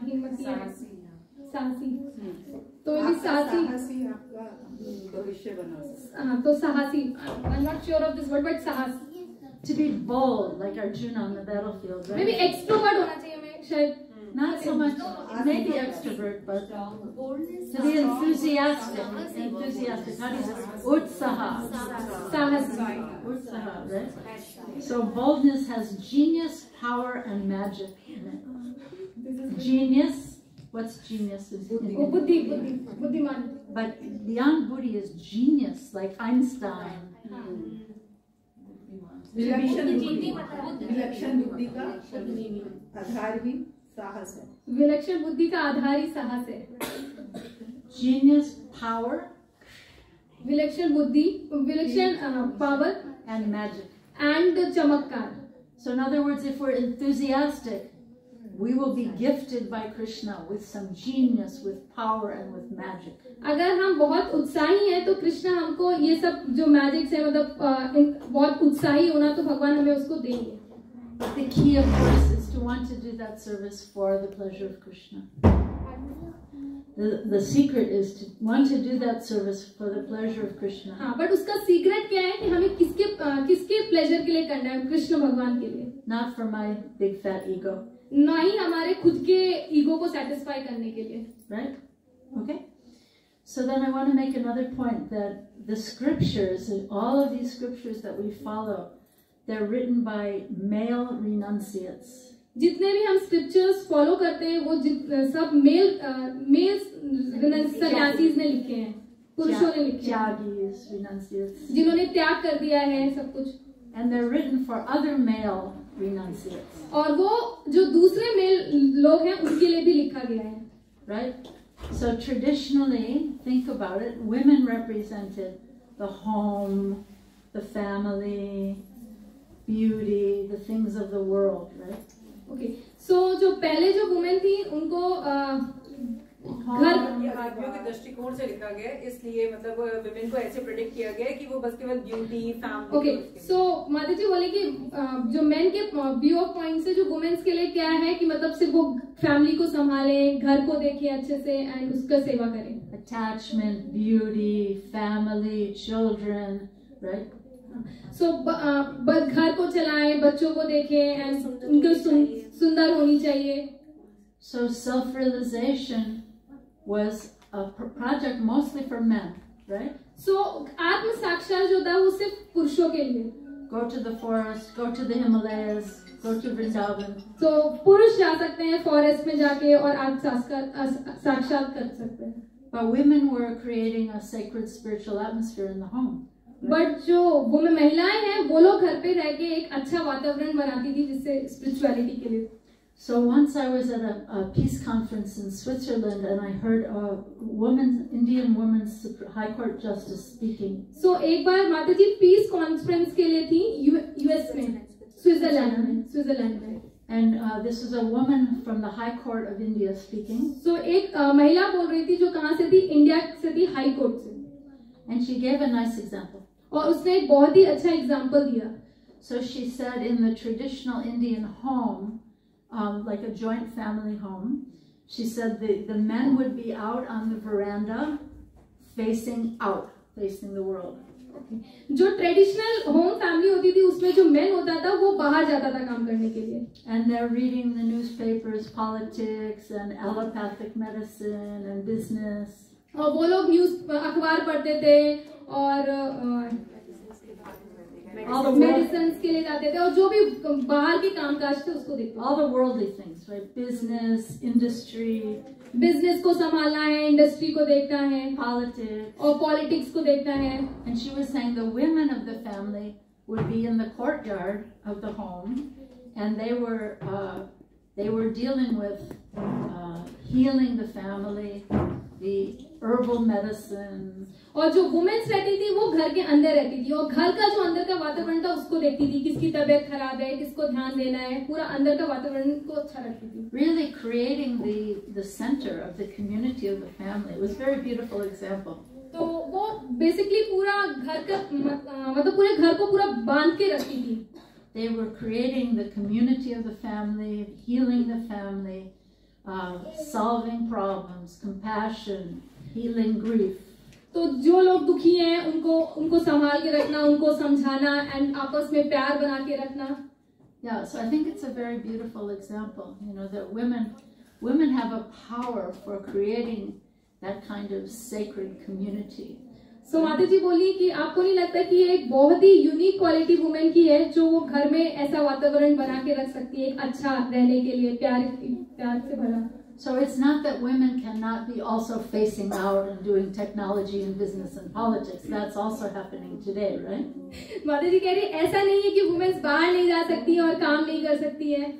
हिम्मती है, साहसी, तो ये साहसी, भविष्य बना सकते। हाँ तो साहसी, I'm not sure of this word but साहस, to be bold, like Arjuna on the battlefield, right? maybe extrovert होना चाहिए मैं शायद, Not so much, maybe extrovert, but to be enthusiastic. How do you say? Utsaha. साहस, Utsaha, right? So boldness has genius, power, and magic in it. Genius, what's genius? वो बुद्धिमान, But beyond buddhi is genius, like Einstein. विलक्षण बुद्धि का आधार ही साहस है। विलक्षण बुद्धि का आधार ही साहस है। Genius, power, विलक्षण बुद्धि, विलक्षण power and magic. and चमत्कार. So in other words, if we're enthusiastic, we will be gifted by Krishna with some genius, with power, and with magic. अगर हम बहुत उत्साही हैं तो कृष्णा हमको ये सब जो मैजिक्स है मतलब बहुत उत्साही होना तो भगवान हमें उसको देंगे. But the key, of course, is to want to do that service for the pleasure of Krishna. The secret is to want to do that service for the pleasure of Krishna. हाँ, but उसका secret क्या है कि हमें किसके pleasure के लिए करना है? कृष्ण भगवान के लिए. Not for my big fat ego. ना ही हमारे खुद के ईगो को सेटिस्फाई करने के लिए. Right? Okay. So then I want to make another point that the scriptures, and all of these scriptures that we follow, they're written by male renunciates. जितने भी हम स्क्रिप्चर्स फॉलो करते हैं वो सब मेल सन्यासीज ने लिखे हैं, पुरुषों ने लिखे हैं, जिन्होंने त्याग कर दिया है सब कुछ. And they're written for other male renunciates. और वो जो दूसरे मेल लोग हैं उनके लिए भी लिखा गया है. Right? So traditionally, think about it, women represented the home, the family, beauty, the things of the world, right? Okay. So जो पहले जो वुमेन थी उनको घर आदमियों के दृष्टिकोण से लिखा गया, इसलिए मतलब विमेन को ऐसे प्रेडिक्ट किया गया कि वो बस केवल ब्यूटी, फैमिली. ओके. सो माता जी बोले कि जो मेन के व्यू ऑफ पॉइंट से जो वुमेन्स के लिए क्या है कि मतलब सिर्फ वो फैमिली को संभाले, घर को देखे अच्छे से एंड उसका सेवा करें. Attachment, beauty, family, children, right? So घर को चलाएं, बच्चों को देखें एंड उनको सुंदर होनी चाहिए. So self-realization was a project mostly for men, right? So आत्म साक्षात जो था वो सिर्फ पुरुषों के लिए. Go to the forest, go to the Himalayas, go to Vrindavan. So पुरुष जा सकते हैं फॉरेस्ट में जाके और आत्म साक्षात कर सकते हैं. But women were creating a sacred spiritual atmosphere in the home. But जो वो महिलाएं हैं वो लोग घर पे रह के एक अच्छा वातावरण बनाती थी जिससे स्पिरिचुअलिटी के लिए. So once I was at a peace conference in Switzerland and I heard a Indian woman's High Court Justice speaking. So एक बार माता जी पीस कॉन्फ्रेंस के लिए थी यूएस में, स्विट्जरलैंड में. And this was a woman from the High Court of India speaking. So एक महिला बोल रही थी जो कहाँ से थी? इंडिया से थी, हाई कोर्ट से. And she gave a nice example. और उसने एक बहुत ही अच्छा एग्जाम्पल दिया. So she said in the traditional Indian home, like a joint family home, she said the men would be out on the veranda facing out, facing the world. जो traditional home family होती थी उसमें जो main होता था वो बाहर जाता था काम करने के लिए. And they're reading the newspapers, politics and allopathic medicine and business. और वो लोग अखबार पढ़ते थे और मेडिसिन के लिए जाते थे और जो भी बाहर के कामकाज थे उसको देखते थे. All the worldly things, right? Business, industry. Business को संभालना है, इंडस्ट्री को देखना है, politics और पॉलिटिक्स को देखना है. And she was saying the women of the family would be in the courtyard of the home, and they were dealing with healing the family, the herbal medicine. और जो women's रहती थी वो घर के अंदर रहती थी और घर का जो अंदर का वातावरण था उसको देखती थी, किसकी तबीयत खराब है, किसको ध्यान देना है, पूरा अंदर का वातावरण को अच्छा रखती थी. Really creating the center of the community of the family. It was a very beautiful example. तो वो बेसिकली पूरा घर का मतलब पूरे घर को पूरा बांध के रखती थी. They were creating the community of the family, healing the family, solving problems, compassion, healing grief. तो जो लोग दुखी हैं उनको संभाल के रखना, उनको समझाना एंड आपस में प्यार बना के रखना. Yeah, so I think it's a very beautiful example, that women have a power for creating that kind of sacred community. So माता जी बोली कि आपको नहीं लगता कि ये एक बहुत ही यूनिक क्वालिटी वुमेन की है जो वो घर में ऐसा वातावरण बना के रख सकती है, एक अच्छा रहने के लिए, प्यार से भरा. So it's not that women cannot be also facing out and doing technology and business and politics. That's also happening today, right? माता जी कह रही ऐसा नहीं है कि वुमेन्स बाहर नहीं जा सकती और काम नहीं कर सकती है.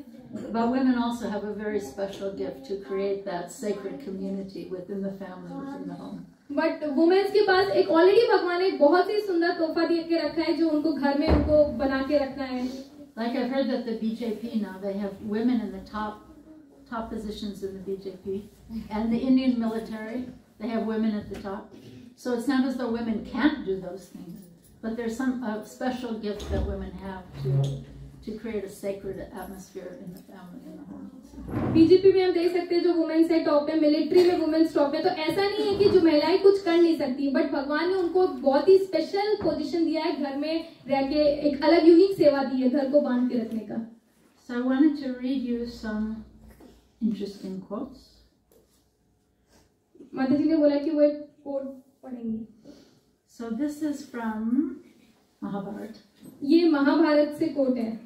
But women also have a very special gift to create that sacred community within the family, within the home. But women's के पास एक ऑलरेडी भगवान ने एक बहुत ही सुंदर तोहफा दे के रखा है जो उनको घर में उनको बना के रखना है. Like I've heard that the BJP now, they have women in the top positions in the BJP, and the Indian military, they have women at the top. So it's not as though women can't do those things, but there's some special gift that women have to create a sacred atmosphere in the family, in the home. BJP में हम देख सकते हैं जो women's है top में, military में women's top में. तो ऐसा नहीं है कि जो महिलाएं कुछ कर नहीं सकती, बट भगवान ने उनको बहुत ही स्पेशल पोजीशन दिया है, घर में रह के एक अलग यूनिक सेवा दी है घर को बांध के रखने का. So I wanted to read you some interesting quotes. माता जी ने बोला कि वो एक coat पढ़ेंगी. So this is from Mahabharata. ये महाभारत से कोट है.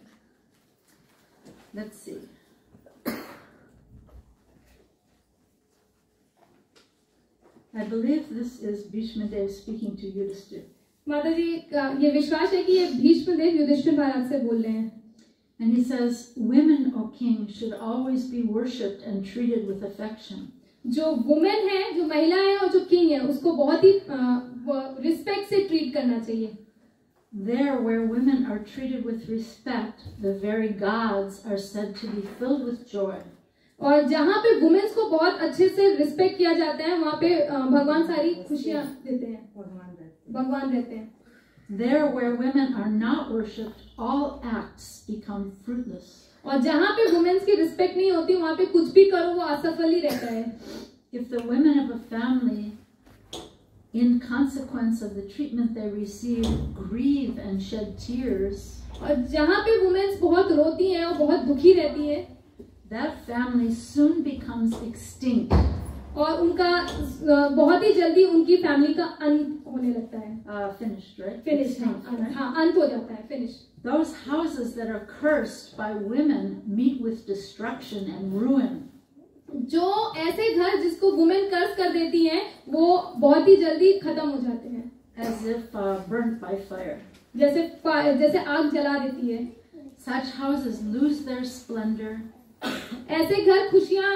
Let's see. I believe this is Bhishma Dev speaking to Yudhishthir. माता जी ये विश्वास है कि ये भीष्म देव युधिष्ठिर महाराज से बोल रहे हैं. And he says, women, O king, should always be worshipped and treated with affection. जो वुमेन है, जो महिला है और जो किंग है, उसको बहुत ही रिस्पेक्ट से ट्रीट करना चाहिए. There where women are treated with respect, the very gods are said to be filled with joy. और जहाँ पे वुमेन्स को बहुत अच्छे से रिस्पेक्ट किया जाता है, वहाँ पे भगवान सारी खुशियाँ देते हैं, भगवान रहते हैं. There where women are not worshipped, all acts become fruitless. और जहाँ पे वुमेन्स की रिस्पेक्ट नहीं होती, वहाँ पे कुछ भी करो वो असफल ही रहता है. If the women of a family, in consequence of the treatment they receive, grieve and shed tears, और जहाँ पे वुमेन्स बहुत रोती हैं और बहुत दुखी रहती है, that family soon becomes extinct. और उनका बहुत ही जल्दी उनकी फैमिली का अंत होने लगता है. Finished, right? Finished, हाँ, अंत हो जाता है. Finished. Those houses that are cursed by women meet with destruction and ruin. जो ऐसे घर जिसको वुमेन कर्स कर देती हैं, वो बहुत ही जल्दी खत्म हो जाते हैं. As if burnt by fire. जैसे आग जला देती है. Such houses lose their splendor. ऐसे घर खुशियाँ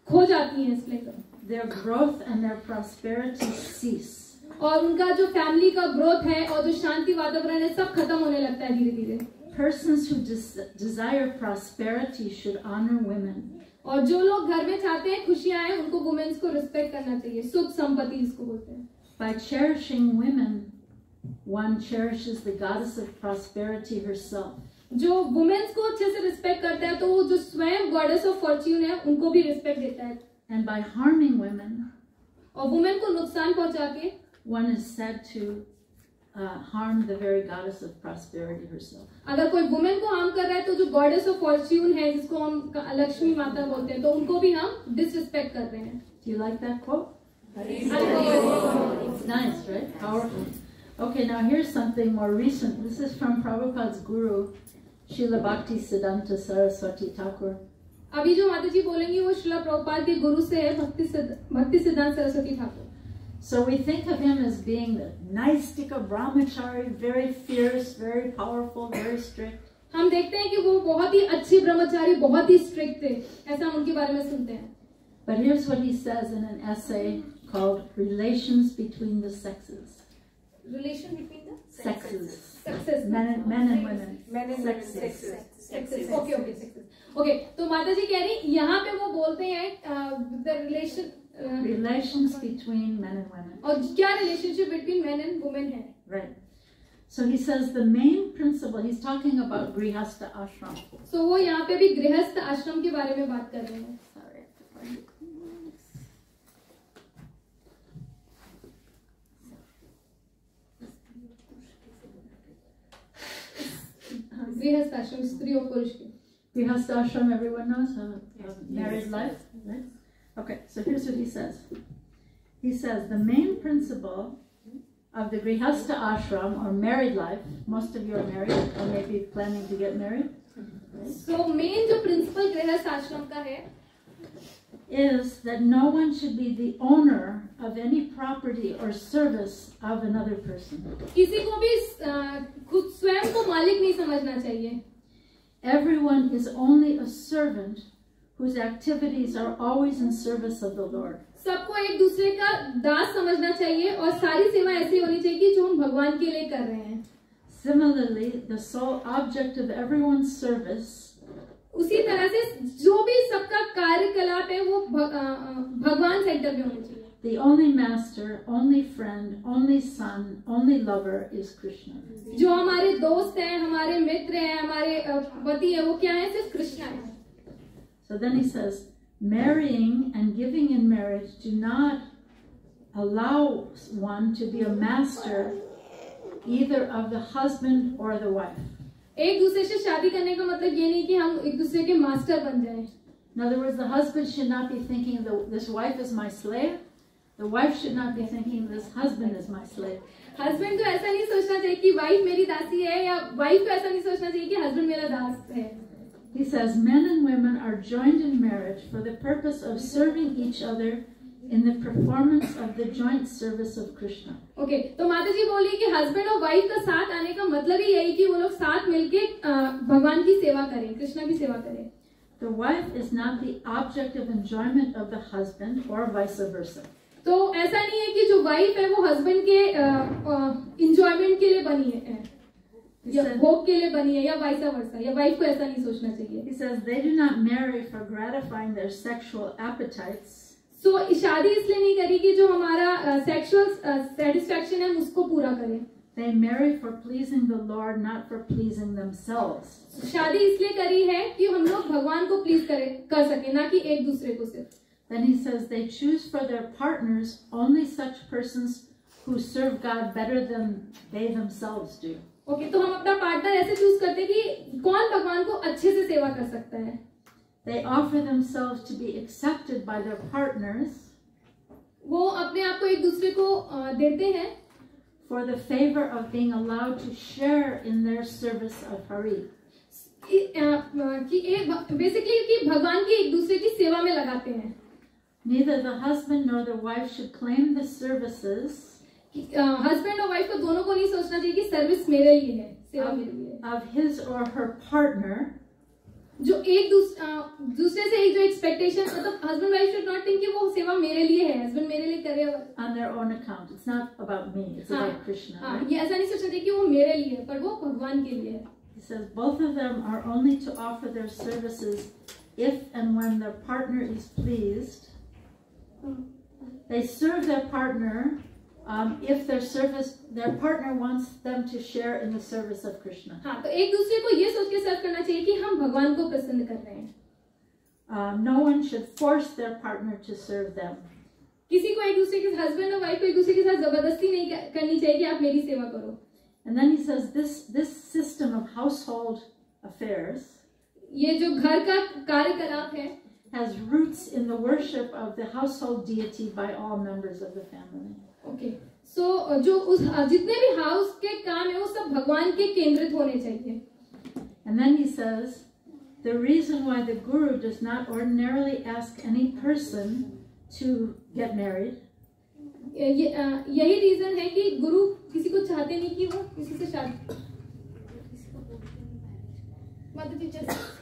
खो जाती हैं Splendor. Their growth and their prosperity cease. और उनका जो फैमिली का ग्रोथ है और जो शांति वातावरण है, सब खत्म होने लगता है धीरे धीरे. Persons who desire prosperity should honor women. और जो लोग घर में चाहते हैं खुशियाँ हैं, उनको वुमेन्स को रिस्पेक्ट करना चाहिए, सुख संपत्ति इसको बोलते हैं. By cherishing women, one cherishes the goddess of prosperity herself. जो वुमेन्स को अच्छे से रिस्पेक्ट करता है, तो वो जो स्वयं गॉडेस ऑफ फॉर्च्यून है, उनको भी रिस्पेक्ट देता है. And by harming women, और वुमेन को नुकसान पहुंचा के, one is said to harm the very goddess of prosperity herself. अगर कोई वुमेन को हार्म कर रहा है, तो जो गॉडेस ऑफ फॉर्च्यून है, जिसको हम लक्ष्मी माता बोलते हैं, तो उनको भी हम डिसरिस्पेक्ट कर रहे हैं. Do you like that quote? It's nice, right? Powerful. Okay, now here's something more recent. This is from Prabhupada's guru, Srila Bhakti Siddhanta Saraswati Thakur. अभी जो माता जी बोलेंगी वो श्रीला प्रभुपाद के गुरु से है, भक्ति सिद्धांत Saraswati Thakur. So we think of him as being the Naistika brahmachari, very fierce, very powerful, very strict. हम देखते हैं कि वो बहुत ही अच्छे ब्रह्मचारी, बहुत ही स्ट्रिक्ट थे, ऐसा हम उनके बारे में सुनते हैं. But here's what he says in an essay called Relations Between the Sexes. Relation between the sexes. Sexes. Men and women. Men and women. Sexes. Okay, sexes. Okay, तो माता जी कह रही यहाँ पे वो बोलते हैं the relation relations between men and women. और क्या relationship between men and women है? Right. So he says the main principle, he's talking about grihastha ashram. So वो यहाँ पे भी गृहस्थ आश्रम के बारे में बात कर रहे हैं. Sorry, I have to find it. गृहस्थ आश्रम स्त्री और पुरुष के. Grihastha ashram, everyone knows, married life, right? Okay, so here's what he says. He says the main principle of the grihastha ashram or married life, most of you are married or maybe planning to get married. So main जो principle गृहस्थ आश्रम का है, is that no one should be the owner of any property or service of another person. किसी को भी खुद स्वयं को मालिक नहीं समझना चाहिए. Everyone is only a servant whose activities are always in service of the Lord. सबको एक दूसरे का दास समझना चाहिए और सारी सेवा ऐसी होनी चाहिए कि जो हम भगवान के लिए कर रहे हैं. Similarly, the sole object of everyone's service उसी तरह से जो भी सबका कार्यकलाप है वो भगवान सेंटर में होना चाहिए. The only master, only friend, only son, only lover is Krishna. जो हमारे दोस्त हैं, हमारे मित्र हैं, हमारे पति हैं, वो क्या है? सिर्फ कृष्णा है. So then he says, marrying and giving in marriage do not allow one to be a master either of the husband or the wife. एक दूसरे से शादी करने का मतलब ये नहीं कि हम एक दूसरे के मास्टर बन जाएं. In other words, the husband should not be thinking this wife is my slave. The wife should not be thinking this husband is my slave. Husband को ऐसा नहीं सोचना चाहिए कि वाइफ मेरी दासी है, या वाइफ को ऐसा नहीं सोचना चाहिए कि हस्बैंड मेरा दास है. He says men and women are joined in marriage for the purpose of serving each other in the performance of the joint service of Krishna. Okay, तो माता जी बोली कि हस्बैंड और वाइफ का साथ आने का मतलब ही यही कि वो लोग साथ मिलके भगवान की सेवा करें, कृष्णा की सेवा करें. The wife is not the object of enjoyment of the husband or vice versa. तो ऐसा नहीं है कि जो वाइफ है वो हस्बैंड के इंजॉयमेंट के लिए बनी है या भोग के लिए बनी है या वाइस वर्सा, या वाइफ को ऐसा नहीं सोचना चाहिए. He says they do not marry for gratifying their sexual appetites. So शादी इसलिए नहीं करी कि जो हमारा सेक्सुअल सेटिस्फैक्शन है उसको पूरा करें. They marry for pleasing the Lord, not for pleasing themselves. शादी इसलिए करी है कि हम लोग भगवान को प्लीज कर सके, ना कि एक दूसरे को सिर्फ. Then he says they choose for their partners only such persons who serve God better than they themselves do. Okay, तो हम अपना पार्टनर ऐसे चूज करते हैं कि कौन भगवान को अच्छे से सेवा कर सकता है. They offer themselves to be accepted by their partners. वो अपने आप को एक दूसरे को देते हैं for the favor of being allowed to share in their service of Hari. कि बेसिकली कि भगवान की एक दूसरे की सेवा में लगाते हैं. Neither the husband nor the wife should claim the services husband और वाइफ को दोनों को नहीं सोचना चाहिए कि सर्विस मेरे लिए है, सेवा मेरे लिए है. of his or her partner, जो एक दूसरे से एक जो एक्सपेक्टेशन, मतलब husband wife should not think कि वो सेवा मेरे लिए है, हस्बैंड मेरे लिए करे on their own account. It's not about me, it's about Krishna. हाँ, ये ऐसा नहीं सोचना चाहिए कि वो मेरे लिए है, पर वो भगवान के लिए है. He says both of them are only to offer their services if and when their partner is pleased. They serve their partner if their partner wants them to share in the service of Krishna. हाँ, तो एक दूसरे को ये सोच के सर्व करना चाहिए कि हम भगवान को प्रसन्न कर रहे हैं. No one should force their partner to serve them. किसी को एक दूसरे के हस्बैंड और वाइफ को एक दूसरे के साथ जबरदस्ती नहीं करनी चाहिए कि आप मेरी सेवा करो. And then he says this system of household affairs, ये जो घर का कार्यकलाप है, has roots in the worship of the household deity by all members of the family. Okay, so जो उस जितने भी हाउस के काम है वो सब भगवान के केंद्रित होने चाहिए. And then he says the reason why the guru does not ordinarily ask any person to get married यही रीजन है कि गुरु किसी को चाहते नहीं कि वो किसी से शादी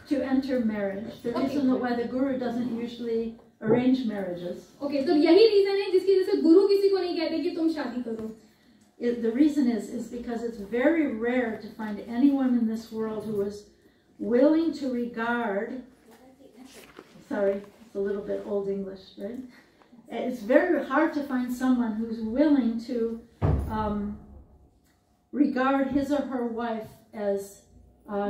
to enter marriage. The reason why the guru doesn't usually arrange marriages. Okay, तो यही रीजन है जिसकी वजह से गुरु किसी को नहीं कहते कि तुम शादी करो. The reason is because it's very rare to find anyone in this world who is willing to regard. Sorry, it's a little bit old English, right? it's very hard to find someone who's willing to regard his or her wife as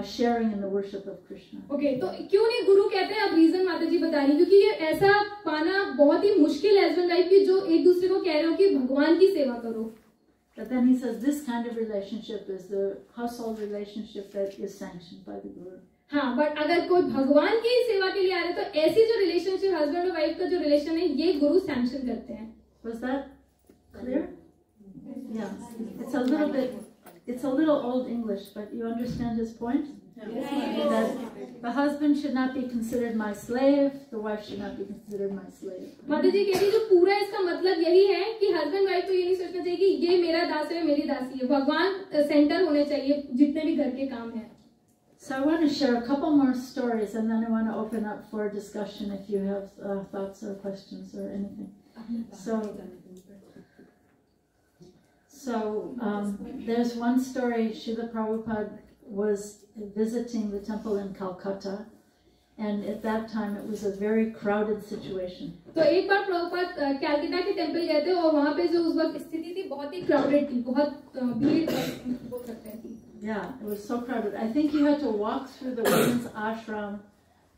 sharing in the worship of Krishna. Okay, तो क्यों नहीं गुरु कहते हैं, अब reason माता जी बता रही, क्योंकि ये ऐसा पाना बहुत ही मुश्किल है हस्बैंड वाइफ की जो एक दूसरे को कह रहे हो कि भगवान की सेवा करो. But then he says this kind of relationship is the household relationship that is sanctioned by the Guru. हाँ, बट अगर कोई भगवान की सेवा के लिए आ रहे हैं तो ऐसी जो रिलेशनशिप हस्बैंड और वाइफ का जो रिलेशन है ये गुरु सैंक्शन करते हैं. Was that clear? Yeah. It's a little old English, but you understand his point? That the husband should not be considered my slave, the wife should not be considered my slave. माता जी कह रही जो पूरा इसका मतलब यही है कि हस्बैंड वाइफ को ये नहीं सोचना चाहिए कि ये मेरा दास है मेरी दासी है, भगवान सेंटर होने चाहिए जितने भी घर के काम हैं. So I want to share a couple more stories and then I want to open up for discussion if you have thoughts or questions or anything. So there's one story. Srila Prabhupada was visiting the temple in Calcutta, and at that time it was a very crowded situation. तो एक बार प्रभुपाद कैलकाटा के temple गए थे और वहाँ पे जो उस वक्त स्थिति थी बहुत ही क्राउडेड थी, बहुत भीड़ बोल सकते हैं. Yeah, it was so crowded. I think you had to walk through the women's ashram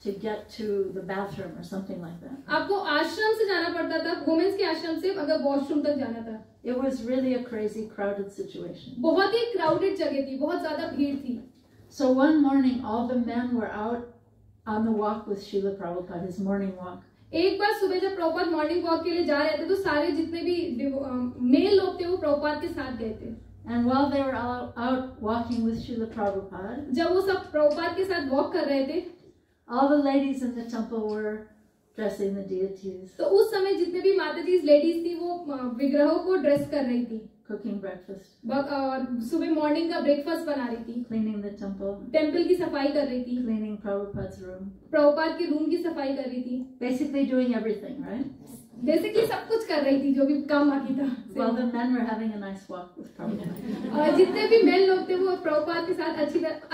to get to the bathroom or something like that. आपको आश्रम से जाना पड़ता था, वुमेन्स के आश्रम से अगर वॉशरूम तक जाना था. It was really a crazy crowded situation. बहुत ही क्राउडेड जगह थी, बहुत ज्यादा भीड़ थी. So one morning all the men were out on the walk with Srila Prabhupada, his morning walk. एक बार सुबह जब प्रभुपाद मॉर्निंग वॉक के लिए जा रहे थे तो सारे जितने भी मेल लोग थे वो प्रभुपाद के साथ गए थे. And while they were out walking with Srila Prabhupada, जब वो सब प्रभुपाद के साथ वॉक कर रहे थे, all the ladies in the temple were dressing the deities. तो उस समय जितने भी माताजी लेडीज थी वो विग्रहों को ड्रेस कर रही थी. Cooking breakfast. सुबह मॉर्निंग का ब्रेकफास्ट बना रही थी. Cleaning the temple. टेंपल की सफाई कर रही थी. Cleaning Prabhupada's room. प्रभुपाद के रूम की सफाई कर रही थी. Basically doing everything, right? Basically सब कुछ कर रही थी जो भी काम बाकी था. Well, the men were having a nice walk with Prabhupada. और जितने भी मेल लोग थे वो प्रभुपाद के साथ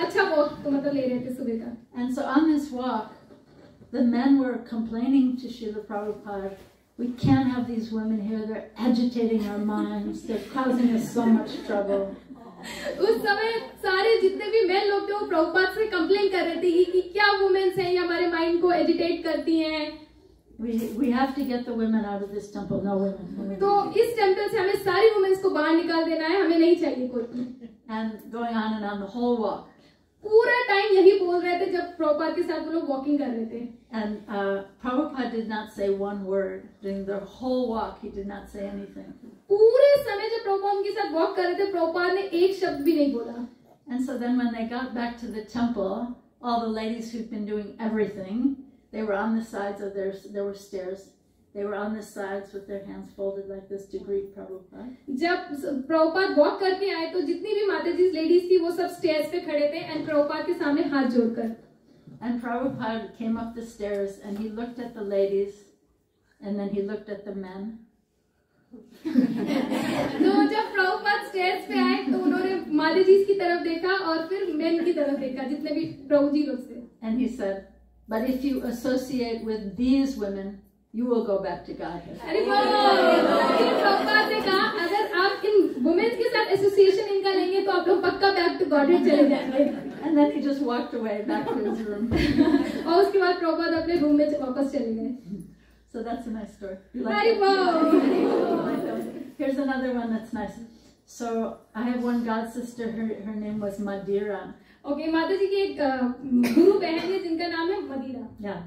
अच्छा वॉक मतलब ले रहे थे सुबह का. And so on this walk, the men were complaining to Srila Prabhupada, we can't have these women here, they're agitating our minds, they're causing us so much trouble. उस समय सारे जितने भी मेल लोग थे वो प्रभुपाद से कंप्लेन कर रहे थे कि क्या वुमेन्स हैं ये हमारे माइंड को एजिटेट करती हैं. We have to get the women out of this temple, no women. तो इस टेंपल से हमें सारी वुमेन्स को बाहर निकाल देना है, हमें नहीं चाहिए कोई. And going on the whole walk. पूरा टाइम यही बोल रहे थे जब प्रभुपाद के साथ वो लोग वॉकिंग कर रहे थे. And Prabhupada did not say one word during the whole walk. He did not say anything. पूरे समय जब प्रभुपाद उनके साथ वॉक कर रहे थे प्रभुपाद ने एक शब्द भी नहीं बोला. And so then when they got back to the temple, all the ladies who'd been doing everything, they were on the sides of there were stairs. They were on the sides with their hands folded like this to greet Prabhupada. जब Prabhupada walk करके आए तो जितनी भी माताजी ladies थी वो सब स्टेयर्स पे खड़े थे एंड प्रभुपाद के सामने हाथ जोड़कर. And Prabhupada came up the stairs and he looked at the ladies and then he looked at the men. तो जब प्रभुपाद स्टेयर्स पे आए तो उन्होंने माताजी की तरफ देखा और फिर मेन की तरफ देखा जितने भी प्रभु जी लोग थे. And he said, but if you associate with these women, you will go back to Godhead. अरे प्रभुपाद ने कहा अगर आप इन वुमेन्स के साथ एसोसिएशन इनका लेंगे तो आप लोग पक्का बैक टू गॉडहेड चले जाएंगे. And then he just walked away back to his room. और उसके बाद प्रभुपाद अपने रूम में वापस चले गए. So that's a nice story. अरे वाह. Here's another one that's nice. So I have one god sister. Her name was Madira. Okay, माता जी की एक गुरु बहन है जिनका नाम है मदिरा. Yeah.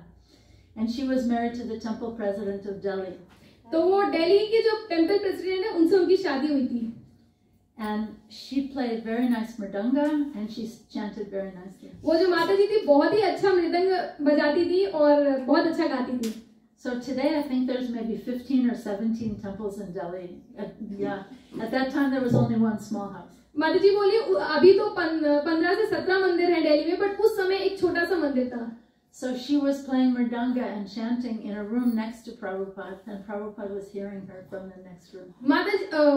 And she was married to the temple president of Delhi. तो वो दिल्ली के जो टेंपल प्रेसिडेंट है उनसे उनकी शादी हुई थी. And she played very nice mridanga and she chanted very nicely. वो जो माता जी थी बहुत ही अच्छा मृदंग बजाती थी और बहुत अच्छा गाती थी. So today I think there's maybe 15 or 17 temples in Delhi. At that time there was only one small house. माता जी बोली अभी तो 15 से 17 मंदिर हैं दिल्ली में, बट उस समय एक छोटा सा मंदिर था. So she was playing mridanga and chanting in a room next to Prabhupada, and Prabhupada was hearing her from the next room.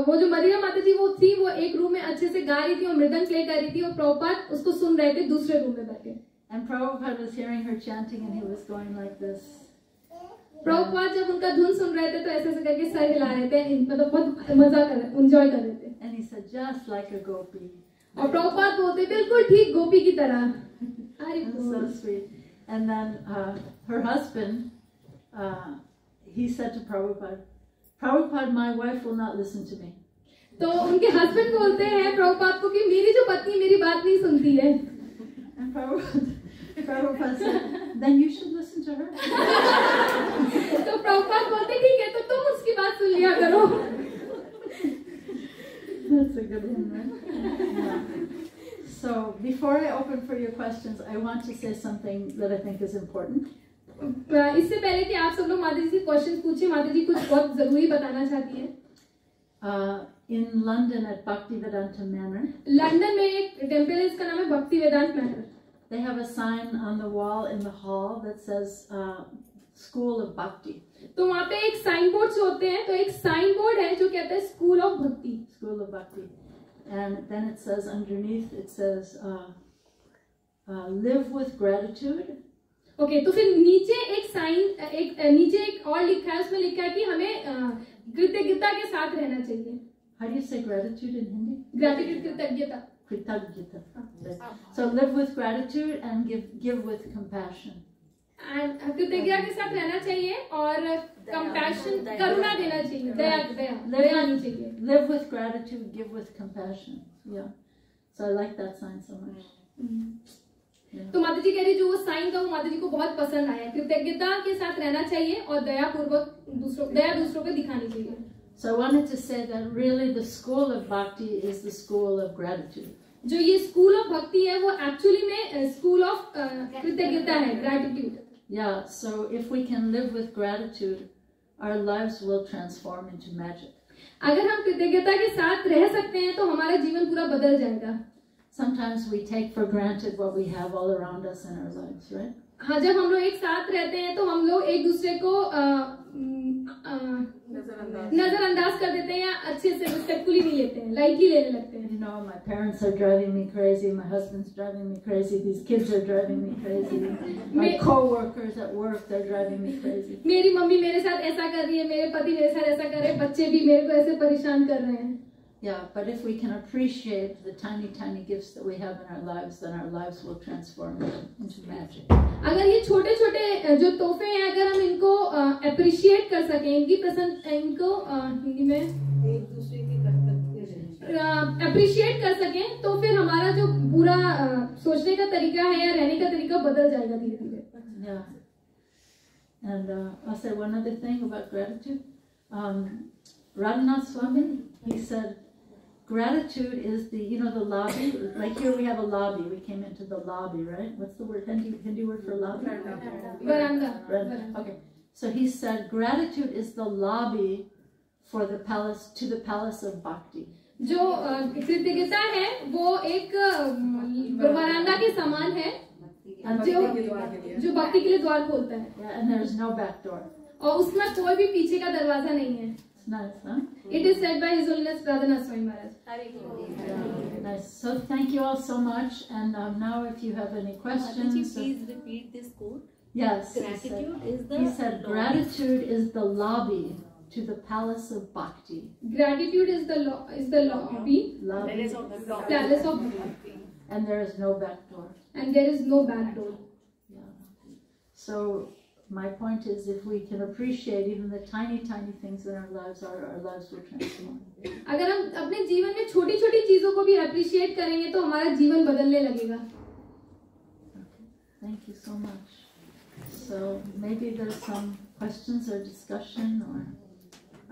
वो जो मदिरा माता जी वो थी वो एक रूम में अच्छे से गा रही थी और मृदंग प्ले कर रही थी और प्रभुपाद उसको सुन रहे थे दूसरे रूम में बैठे. And Prabhupada was hearing her chanting and he was going like this. Prabhupada जब उनका धुन सुन रहे थे तो ऐसे ऐसे करके सर हिला रहे थे, मतलब बहुत मजा कर रहे, एंजॉय कर रहे थे. And he said, just like a gopi. और प्रभुपाद बोलते बिल्कुल ठीक गोपी की तरह. So sweet. And then her husband, he said to Prabhupada, my wife will not listen to me. तो उनके हस्बैंड बोलते हैं प्रभुपाद को कि मेरी जो पत्नी मेरी बात नहीं सुनती है. And Prabhupada said, then you should listen to her. तो प्रभुपाद बोलते ठीक है तो तुम उसकी बात सुन लिया करो. That's a good one, right? Yeah. So before I open for your questions, I want to say something that I think is important. इससे पहले कि आप सब लोग माता जी से क्वेश्चंस पूछें, माता जी कुछ बहुत जरूरी बताना चाहती हैं. In London at Bhaktivedanta Manor, London में एक टेम्पल है, इसका नाम है भक्ति वेदांत manner. they have a sign on the wall in the hall that says School of Bhakti. तो वहाँ पे एक साइन बोर्ड होते हैं, तो एक साइन बोर्ड है जो कहता है स्कूल ऑफ भक्ति. School of Bhakti. And then it says underneath, it says live with gratitude. Okay, तो फिर नीचे एक साइन, नीचे एक और लिखा है, उसमें लिखा है कि हमें कृतज्ञता के साथ रहना चाहिए. How do you say gratitude in Hindi? Gratitude, कृतज्ञता. Kritajnata. So live with gratitude and give with compassion. And कृतज्ञता के साथ रहना चाहिए और कंपैशन, करुणा देना चाहिए, दया आनी चाहिए. Live with gratitude, give with compassion. Yeah. So I like that sign so much. तो माता जी कह रही जो वो साइन था वो माता जी को बहुत पसंद आया. कृतज्ञता के साथ रहना चाहिए और दया दूसरों पे दिखानी चाहिए. So I wanted to say that really the school of bhakti is the school of gratitude. जो ये स्कूल ऑफ भक्ति है वो एक्चुअली में स्कूल ऑफ कृतज्ञता है, gratitude. Yeah, so if we can live with gratitude, our lives will transform into magic. अगर हम कृतज्ञता के साथ रह सकते हैं तो हमारा जीवन पूरा बदल जाएगा. Sometimes we take for granted what we have all around us in our lives, right? हाँ, जब हम लोग एक साथ रहते हैं तो हम लोग एक दूसरे को नजरअंदाज कर देते हैं या अच्छे से रिस्पेक्टफुली नहीं लेते हैं, लाइटली लेने लगते हैं. You know, my parents are driving me crazy, my husband's driving me crazy, these kids are driving me crazy, my co-workers at work, they're driving me crazy. मेरी मम्मी मेरे साथ ऐसा कर रही है, मेरे पति मेरे साथ ऐसा कर रहे हैं, बच्चे भी मेरे को ऐसे परेशान कर रहे हैं. Yeah, but if we can appreciate the tiny gifts that we have in our lives, then our lives will transform into magic. अगर ये छोटे छोटे जो तोहफे हैं, अगर हम इनको अप्रिशिएट कर सकें, इनको हिंदी में एक दूसरे की अप्रिशिएट कर सकें, तो फिर हमारा जो पूरा सोचने का तरीका है या रहने का तरीका बदल जाएगा धीरे धीरे. Yeah. And I'll say one other thing about gratitude. Radhanath Swami, he said, gratitude is the lobby. Like here we have a lobby. We came into the lobby, right? What's the word? Hindi word for lobby? Veranda. Okay. So he said gratitude is the lobby for the palace, to the palace of bhakti. जो कृतज्ञता है वो एक वरांडा के समान है जो भक्ति के लिए द्वार खोलता है. Yeah, and there's no back door. और उसमें कोई भी पीछे का दरवाजा नहीं है. Nice, huh? It is said by His Holiness Radhanath Swami Maharaj. Nice. So thank you all so much. And now, if you have any questions, please repeat this quote. Yes. Gratitude is the. He said, "Gratitude is the lobby to the palace of bhakti." Gratitude is the lobby. Palace of bhakti. And there is no back door. And there is no back door. Yeah. So. My point is, if we can appreciate even the tiny things in our lives will transform. अगर हम अपने जीवन में छोटी छोटी चीजों को भी appreciate करेंगे तो हमारा जीवन बदलने लगेगा. Okay. Thank you so much. So maybe there's some questions or discussion or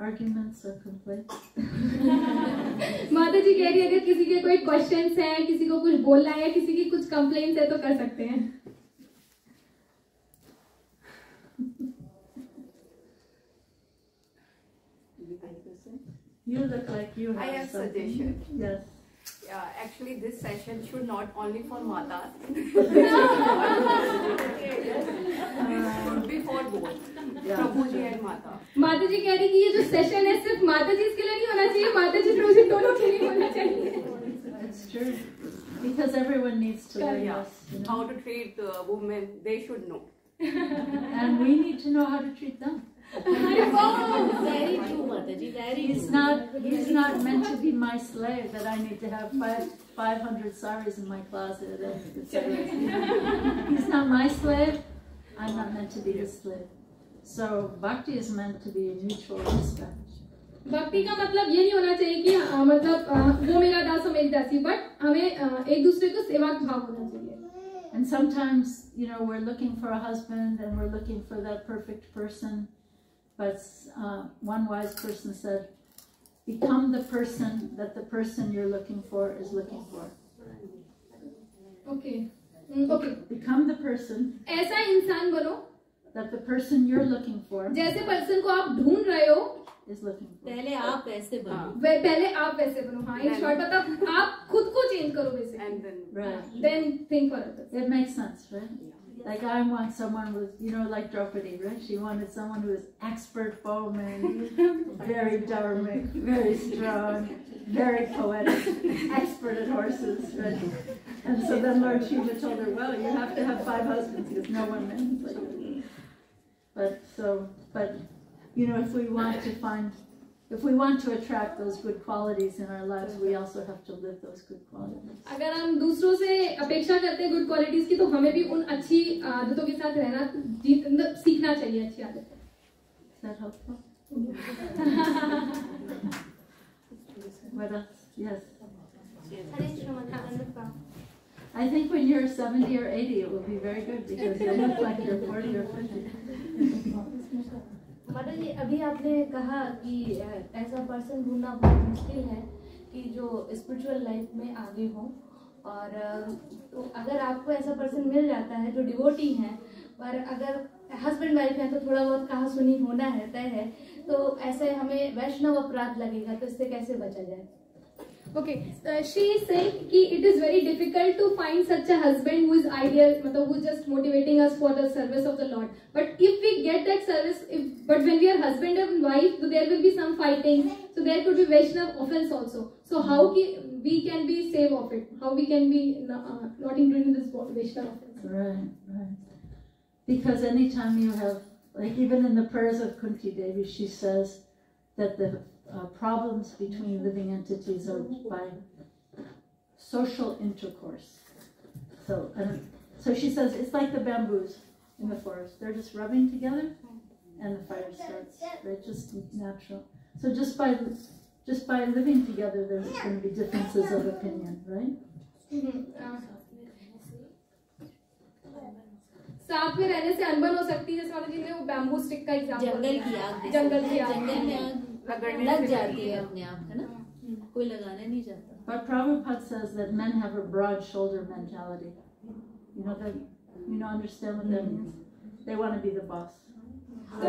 arguments or complaints. माता जी कह रही है अगर किसी के कोई questions हैं, किसी को कुछ बोलना है या किसी की कुछ complaints है तो कर सकते हैं. You look like you have I have something. suggestion. Yes. Yeah, actually this session should not only for Matas. Should be for both. Prabhuji and Mata. माता जी कह रही कि ये जो सेशन है सिर्फ माता जी के लिए नहीं होना चाहिए, माता जी प्रभु दोनों के लिए होना चाहिए. It's true. Because everyone needs to learn Yeah. this. How to treat women, they should know. And we need to know how to treat them. Very true, Mataji. Very He's not meant to be my slave, that I need to have 500 saris in my closet, etc. He's not my slave. I'm not meant to be his slave. So bhakti is meant to be a mutual respect. भक्ति का मतलब ये नहीं होना चाहिए कि मतलब वो मेरा दास और मेरी दासी, बट हमें एक दूसरे को सेवा भाव होना चाहिए. And sometimes, you know, we're looking for a husband and we're looking for that perfect person. But one wise person said, become the person that the person you're looking for is looking for. Okay. Okay. Become the person. ऐसा इंसान बनो that the person you're looking for जैसे person को आप ढूंढ रहे हो is looking for. पहले आप वैसे बनो. पहले आप वैसे बनो. हाँ, in short मतलब आप खुद को चेंज करो basically. And then Right. Then think for others. It makes sense, right? Like I want someone with, you know, like Draupadi, right? She wanted someone who is expert bowman, very dharmic, very strong, very poetic, expert at horses, right? And so then Lord Shiva told her, well, you have to have 5 husbands because no one marries like you. But you know, if we want to attract those good qualities in our lives, we also have to live those good qualities. अगर हम दूसरों से अपेक्षा करते हैं good qualities की, तो हमें भी उन अच्छी आदतों के साथ रहना सीखना चाहिए. अच्छी आदतें. Is that helpful? What else? Yes. I think when you're 70 or 80, it will be very good because you look like you're 40 or 50. Madam जी, अभी आपने कहा कि ऐसा पर्सन ढूंढना बहुत मुश्किल है कि जो स्पिरिचुअल लाइफ में आगे हो, और तो अगर आपको ऐसा पर्सन मिल जाता है जो डिवोटी है, पर अगर हस्बैंड वाइफ है तो थोड़ा बहुत कहा सुनी होना है, तय है, तो ऐसे हमें वैष्णव अपराध लगेगा, तो इससे कैसे बचा जाए? Okay, she is saying कि it is very difficult to find such a husband who is ideal, मतलब who is just motivating us for the service of the Lord. But if we get that service, but when we are husband and wife, so there will be some fighting. So there could be Vaishnav offense also. So how we can be saved of it? How we can be not including this Vaishnav offense? Right. Because anytime you have, like even in the prayers of Kunti Devi, she says that the problems between living entities are by social intercourse. So she says it's like the bamboos in the forest. They're just rubbing together and the fire starts. They're just natural. So just by living together, there's going to be differences of opinion, right? साथ में रहने से अनबन हो सकती है, जैसे माता जी ने वो बैम्बू स्टिक का एग्जांपल दिया. जंगल की आग लग जाती है अपने आप, है ना, कोई लगाने नहीं जाता. But Prabhupada says that men have a broad shoulder mentality. You know that, you know, understand what that means? They want to be the boss. तो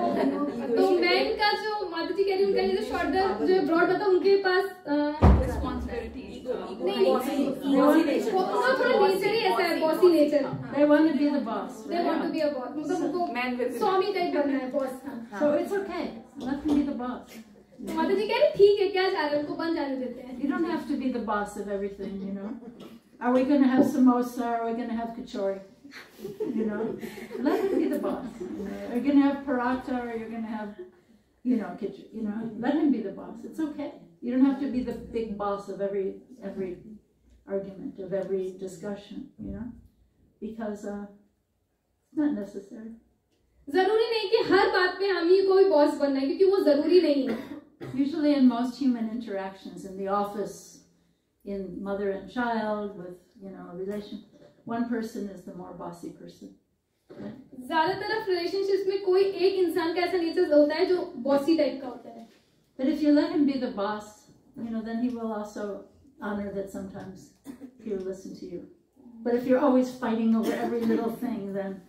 मैन का जो माता जी कह रही है, उनका जो शोल्डर जो ब्रॉड होता है, उनके पास responsibility, उनका थोड़ा नेचर ही ऐसा है, bossy nature. They want to be the boss. They want to be a boss. मतलब उनको स्वामी टाइप बनना है, boss. So it's okay. Let them be the boss. तो माता जी कह रही ठीक है, क्या जा रहे हैं, उनको बन जाने देते हैं. You don't have to be the boss of everything, you know. Are we going to have samosa? Are we going to have kachori? You know, let him be the boss. You know, are you going to have paratha, or you're going to have, you know, let him be the boss. It's okay. You don't have to be the big boss of every argument, of every discussion, you know, because it's not necessary. जरूरी नहीं कि हर बात पे हम ही कोई boss बनना है, क्योंकि वो जरूरी नहीं है. Usually in most human interactions, in the office, in mother and child, with, you know, a relation, one person is the more bossy person. Right? ज्यादातर रिलेशनशिप्स में कोई एक इंसान का ऐसा नेचर होता है जो बॉसी टाइप का होता है. But if you let him be the boss, you know, then he will also honor that sometimes he'll listen to you. But if you're always fighting over every little thing, then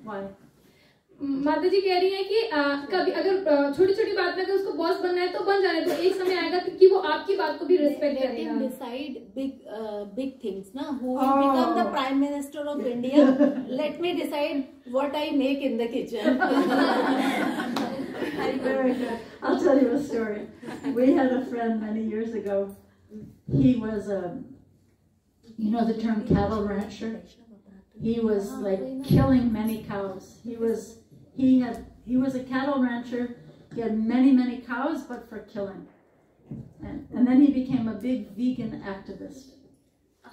why? माता जी कह रही हैं कि कभी अगर छोटी छोटी बात में अगर उसको बॉस बनना है तो बन जाने दो. एक समय आएगा कि वो आपकी बात को भी रिस्पेक्ट करेगा. Let him decide big things, na? Who will become the Prime Minister of India? Let me decide what I make in the kitchen. Very good. I'll tell you a story. We had a friend many years ago. He was, you know the term cattle rancher? he was like killing many cows. He was a cattle rancher. He had many cows, but for killing. And then he became a big vegan activist.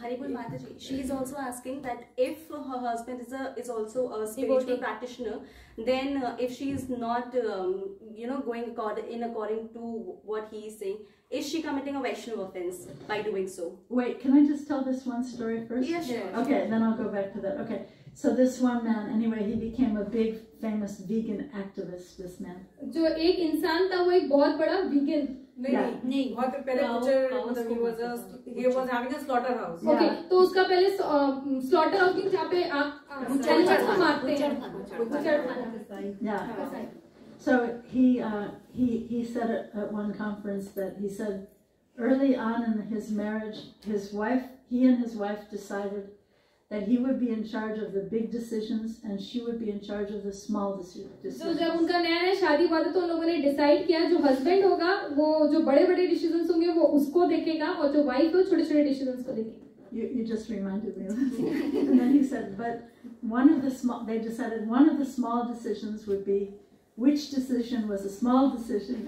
Haribol Mataji, she is also asking that if her husband is also a spiritual practitioner, then if she is not, going according to what he is saying, is she committing a Vaishnava offense by doing so? Wait, can I just tell this one story first? Yes, sure. Okay, then I'll go back to that. Okay, so this one man, anyway, he became a big famous vegan activist. This man. जो एक इंसान था वो एक बहुत बड़ा vegan. नहीं बहुत पहले मतलब he was having a slaughterhouse. Okay, तो उसका पहले slaughter house की जहाँ पे आप जानवर को मारते हैं. Yeah. So he said at one conference that he said early on in his marriage, he and his wife decided that he would be in charge of the big decisions and she would be in charge of the small decisions. तो जब उनका नया शादी हुआ था तो उन लोगों ने डिसाइड किया जो हस्बैंड होगा वो जो बड़े डिसीजंस होंगे वो उसको देखेगा और जो वाइफ है वो छोटे डिसीजंस को देखेगी. You just reminded me of that. And then he said, but they decided one of the small decisions would be which decision was a small decision.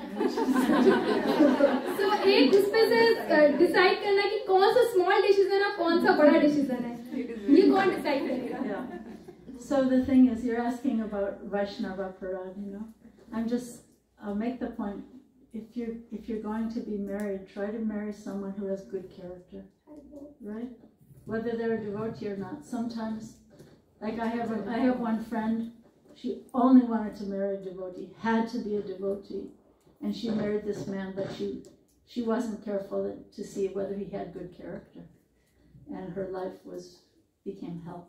So एक उसपे से डिसाइड करना कि कौन सा स्मॉल डिसीजन है कौन सा बड़ा डिसीजन है ये कौन डिसाइड करेगा. Yeah. So the thing is, you're asking about Vaishnava Parad, I'll make the point. If you're going to be married, try to marry someone who has good character, right? Whether they're a devotee or not. Sometimes, like I have one friend. She only wanted to marry a devotee, had to be a devotee, and she married this man, but she wasn't careful to see whether he had good character, and her life became hell.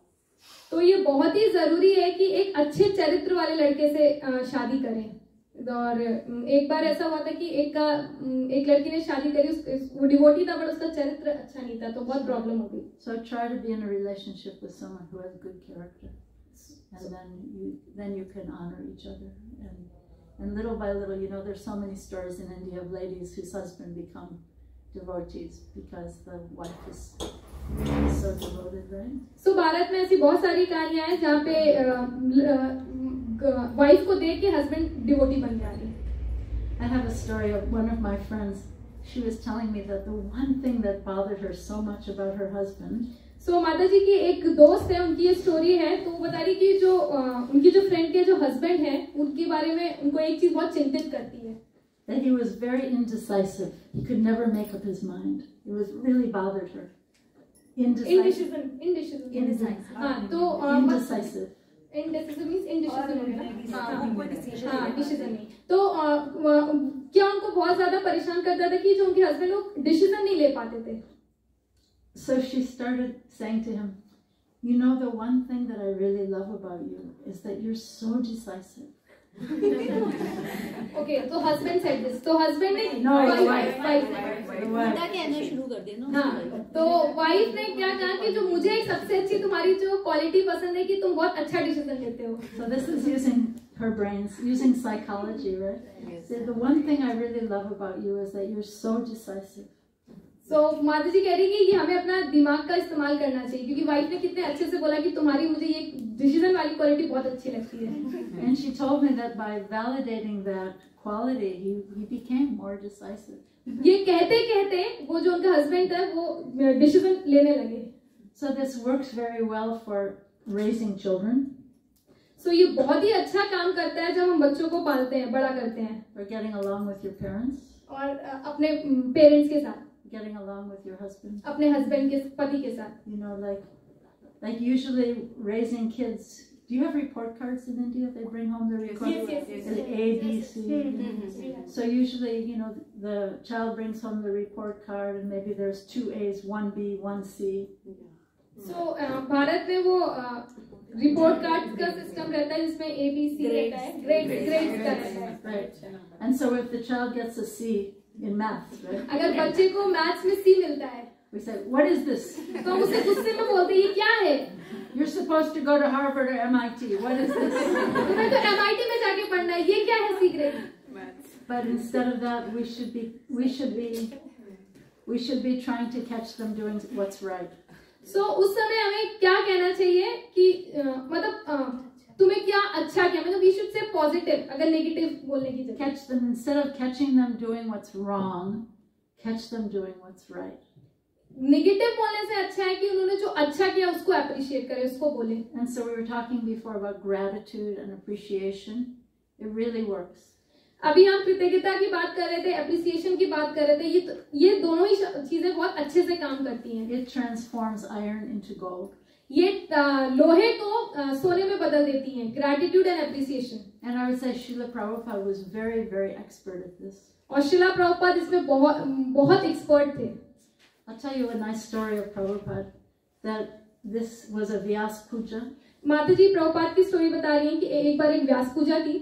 तो ये बहुत ही जरूरी है कि एक अच्छे चरित्र वाले लड़के से शादी करें. और एक बार ऐसा हुआ था कि एक लड़की ने शादी करी, वो डिवोटी था बट उसका चरित्र अच्छा नहीं था तो बहुत प्रॉब्लम हो गई. So try to be in a relationship with someone who has good character. And then you can honor each other, and little by little, there's so many stories in India of ladies whose husband become devotees because the wife is so devoted, right? So Bharat में ऐसी बहुत सारी कहानियां हैं जहाँ पे wife को देख के हस्बैंड डिवोटी बन जा रही. I have a story of one of my friends. She was telling me that the one thing that bothered her so much about her husband. So माता जी की एक दोस्त है, उनकी ये स्टोरी है, तो वो बता रही कि जो उनकी जो फ्रेंड के जो हस्बैंड है उनके बारे में उनको एक चीज बहुत चिंतित करती है. That he was very indecisive. He could never make up his mind. It was really bothered her. Indecisive. हाँ तो indecisive. Indecisive means indecision होगा. हाँ डिसीजन नहीं. तो क्या उनको बहुत ज्यादा परेशान करता था कि जो उनके हस्बैंड लोग डिसीजन नहीं ले पाते थे. So she started saying to him, the one thing that I really love about you is that you're so decisive. Okay, so husband said this. So husband ने wife कहना शुरू कर देना. हाँ, तो वाइफ ने क्या कहा कि जो मुझे सबसे अच्छी तुम्हारी जो क्वालिटी पसंद है कि तुम बहुत अच्छा डिसीजन लेते हो. So this is using her brains, using psychology, right? Yes. So the one thing I really love about you is that you're so decisive. So माता जी कह रही कि ये हमें अपना दिमाग का इस्तेमाल करना चाहिए क्योंकि वाइफ ने कितने अच्छे से बोला कि तुम्हारी मुझे ये डिसीजन वाली क्वालिटी बहुत अच्छी लगती है. And she told me that by validating that quality, he became more decisive. ये कहते वो जो उनका हस्बैंड था वो डिसीजन लेने लगे. So this works very well for raising children. So ये बहुत ही अच्छा काम करता है जब हम बच्चों को पालते हैं, बड़ा करते हैं. Or getting along with your parents. और अपने पेरेंट्स के साथ. Getting along with your husband. अपने हस्बैंड के पति के साथ. Like usually raising kids. Do you have report cards in India? They bring home the report cards. Yes. A, B, C. So usually, the child brings home the report card, and maybe there's 2 A's, 1 B, 1 C. So Bharat में वो report card का system रहता है जिसमें A, B, C रहता है. Grades का रहता है. Right. And so if the child gets a C in math, right? अगर बच्चे को मैथ्स में C मिलता है. We say, what is this? तो हम उसे गुस्से में बोलते हैं ये क्या है? You're supposed to go to Harvard or MIT. What is this? तुम्हें तो MIT में जाके पढ़ना है. ये क्या है secret? But instead of that, we should be trying to catch them doing what's right. So उस समय हमें क्या कहना चाहिए कि मतलब तुम्हें क्या अच्छा किया, मतलब we should say positive अगर negative बोलने की जगह. Catch them, instead of catching them doing what's wrong, catch them doing what's right. Negative बोलने से अच्छा है कि उन्होंने जो अच्छा किया उसको अप्रिशिएट करें, उसको बोले. And so we were talking before about gratitude and appreciation. It really works. अभी हम कृतज्ञता की बात कर रहे थे, अप्रिसिएशन की बात कर रहे थे. ये दोनों ही चीजें बहुत अच्छे से काम करती हैं. It transforms iron into gold. ये लोहे को सोने में बदल देती हैं. Gratitude and appreciation. And I would say Srila Prabhupada was very, very expert at this. और शिला प्रभुपाद इसमें बहुत एक्सपर्ट थे. I'll tell you a nice story of Prabhupada. That this was a Vyas Puja. माता जी प्रभुपाद की स्टोरी बता रही हैं कि एक बार एक व्यास पूजा थी.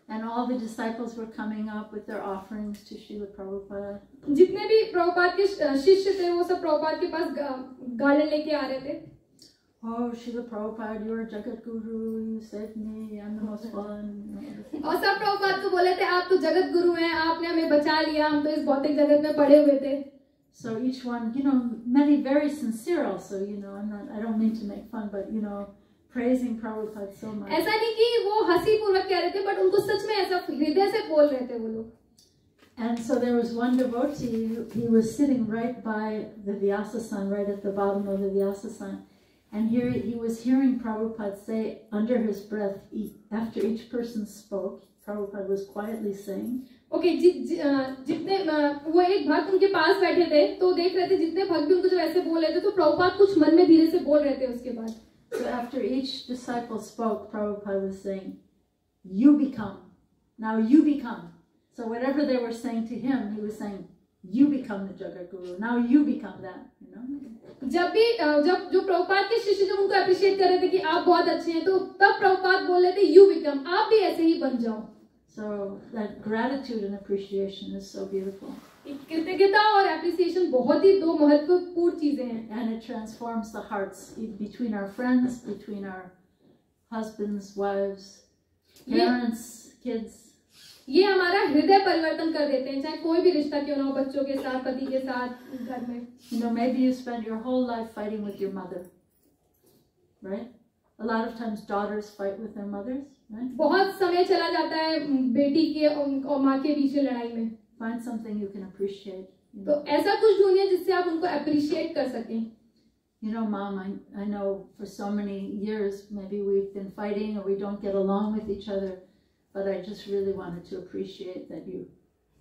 And all the disciples were coming up with their offerings to Srila Prabhupada. जितने भी प्रभुपाद के शिष्य थे वो सब प्रभुपाद के पास गार्डन लेके आ रहे थे. Oh, Srila Prabhupada, you are Jagat Guru, you saved me, I'm the most fun. और सब प्रभुपाद को बोले थे आप तो जगत गुरु हैं, आपने हमें बचा लिया, हम तो इस भौतिक जगत में पड़े हुए थे. So each one, many very sincere also, I don't mean to make fun, but praising Prabhupada so much. ऐसा नहीं कि वो हंसी पूर्वक कह रहे थे, बट उनको सच में ऐसा हृदय से बोल रहे थे वो लोग. And so there was one devotee, he was sitting right by the Vyasasan, right at the bottom of the Vyasasan. And here he was hearing Prabhupada say under his breath, after each person spoke, Prabhupada was quietly saying. Okay, जितने वो एक भक्त उनके पास बैठे थे तो देख रहे थे जितने भक्त भी उनको जब ऐसे बोल रहे थे तो प्रभुपाद कुछ मन में धीरे से बोल रहे थे उसके बाद. So after each disciple spoke, Prabhupada was saying, "You become, now you become." So whatever they were saying to him, he was saying, "You become the Jagat Guru. Now you become that." जब जो प्रभुपाद के शिष्य जब उनको appreciate कर रहे थे कि आप बहुत अच्छे हैं तो तब प्रभुपाद बोल रहे थे "You become." आप भी ऐसे ही बन जाओ. So that gratitude and appreciation is so beautiful. कृतज्ञता और appreciation बहुत ही दो महत्वपूर्ण चीजें हैं. And it transforms the hearts between our friends, between our husbands, wives, parents, kids. ये हमारा हृदय परिवर्तन कर देते हैं, चाहे कोई भी रिश्ता क्यों ना हो, बच्चों के साथ, पति के साथ, घर में. Maybe you spend your whole life fighting with your mother, right? A lot of times daughters fight with their mothers, right? बहुत समय चला जाता है बेटी के और माँ के बीच लड़ाई में. Find something you can appreciate. तो ऐसा कुछ ढूंढिए जिससे आप उनको appreciate कर सकें. Mom, I know for so many years maybe we've been fighting or we don't get along with each other, but I just really wanted to appreciate that you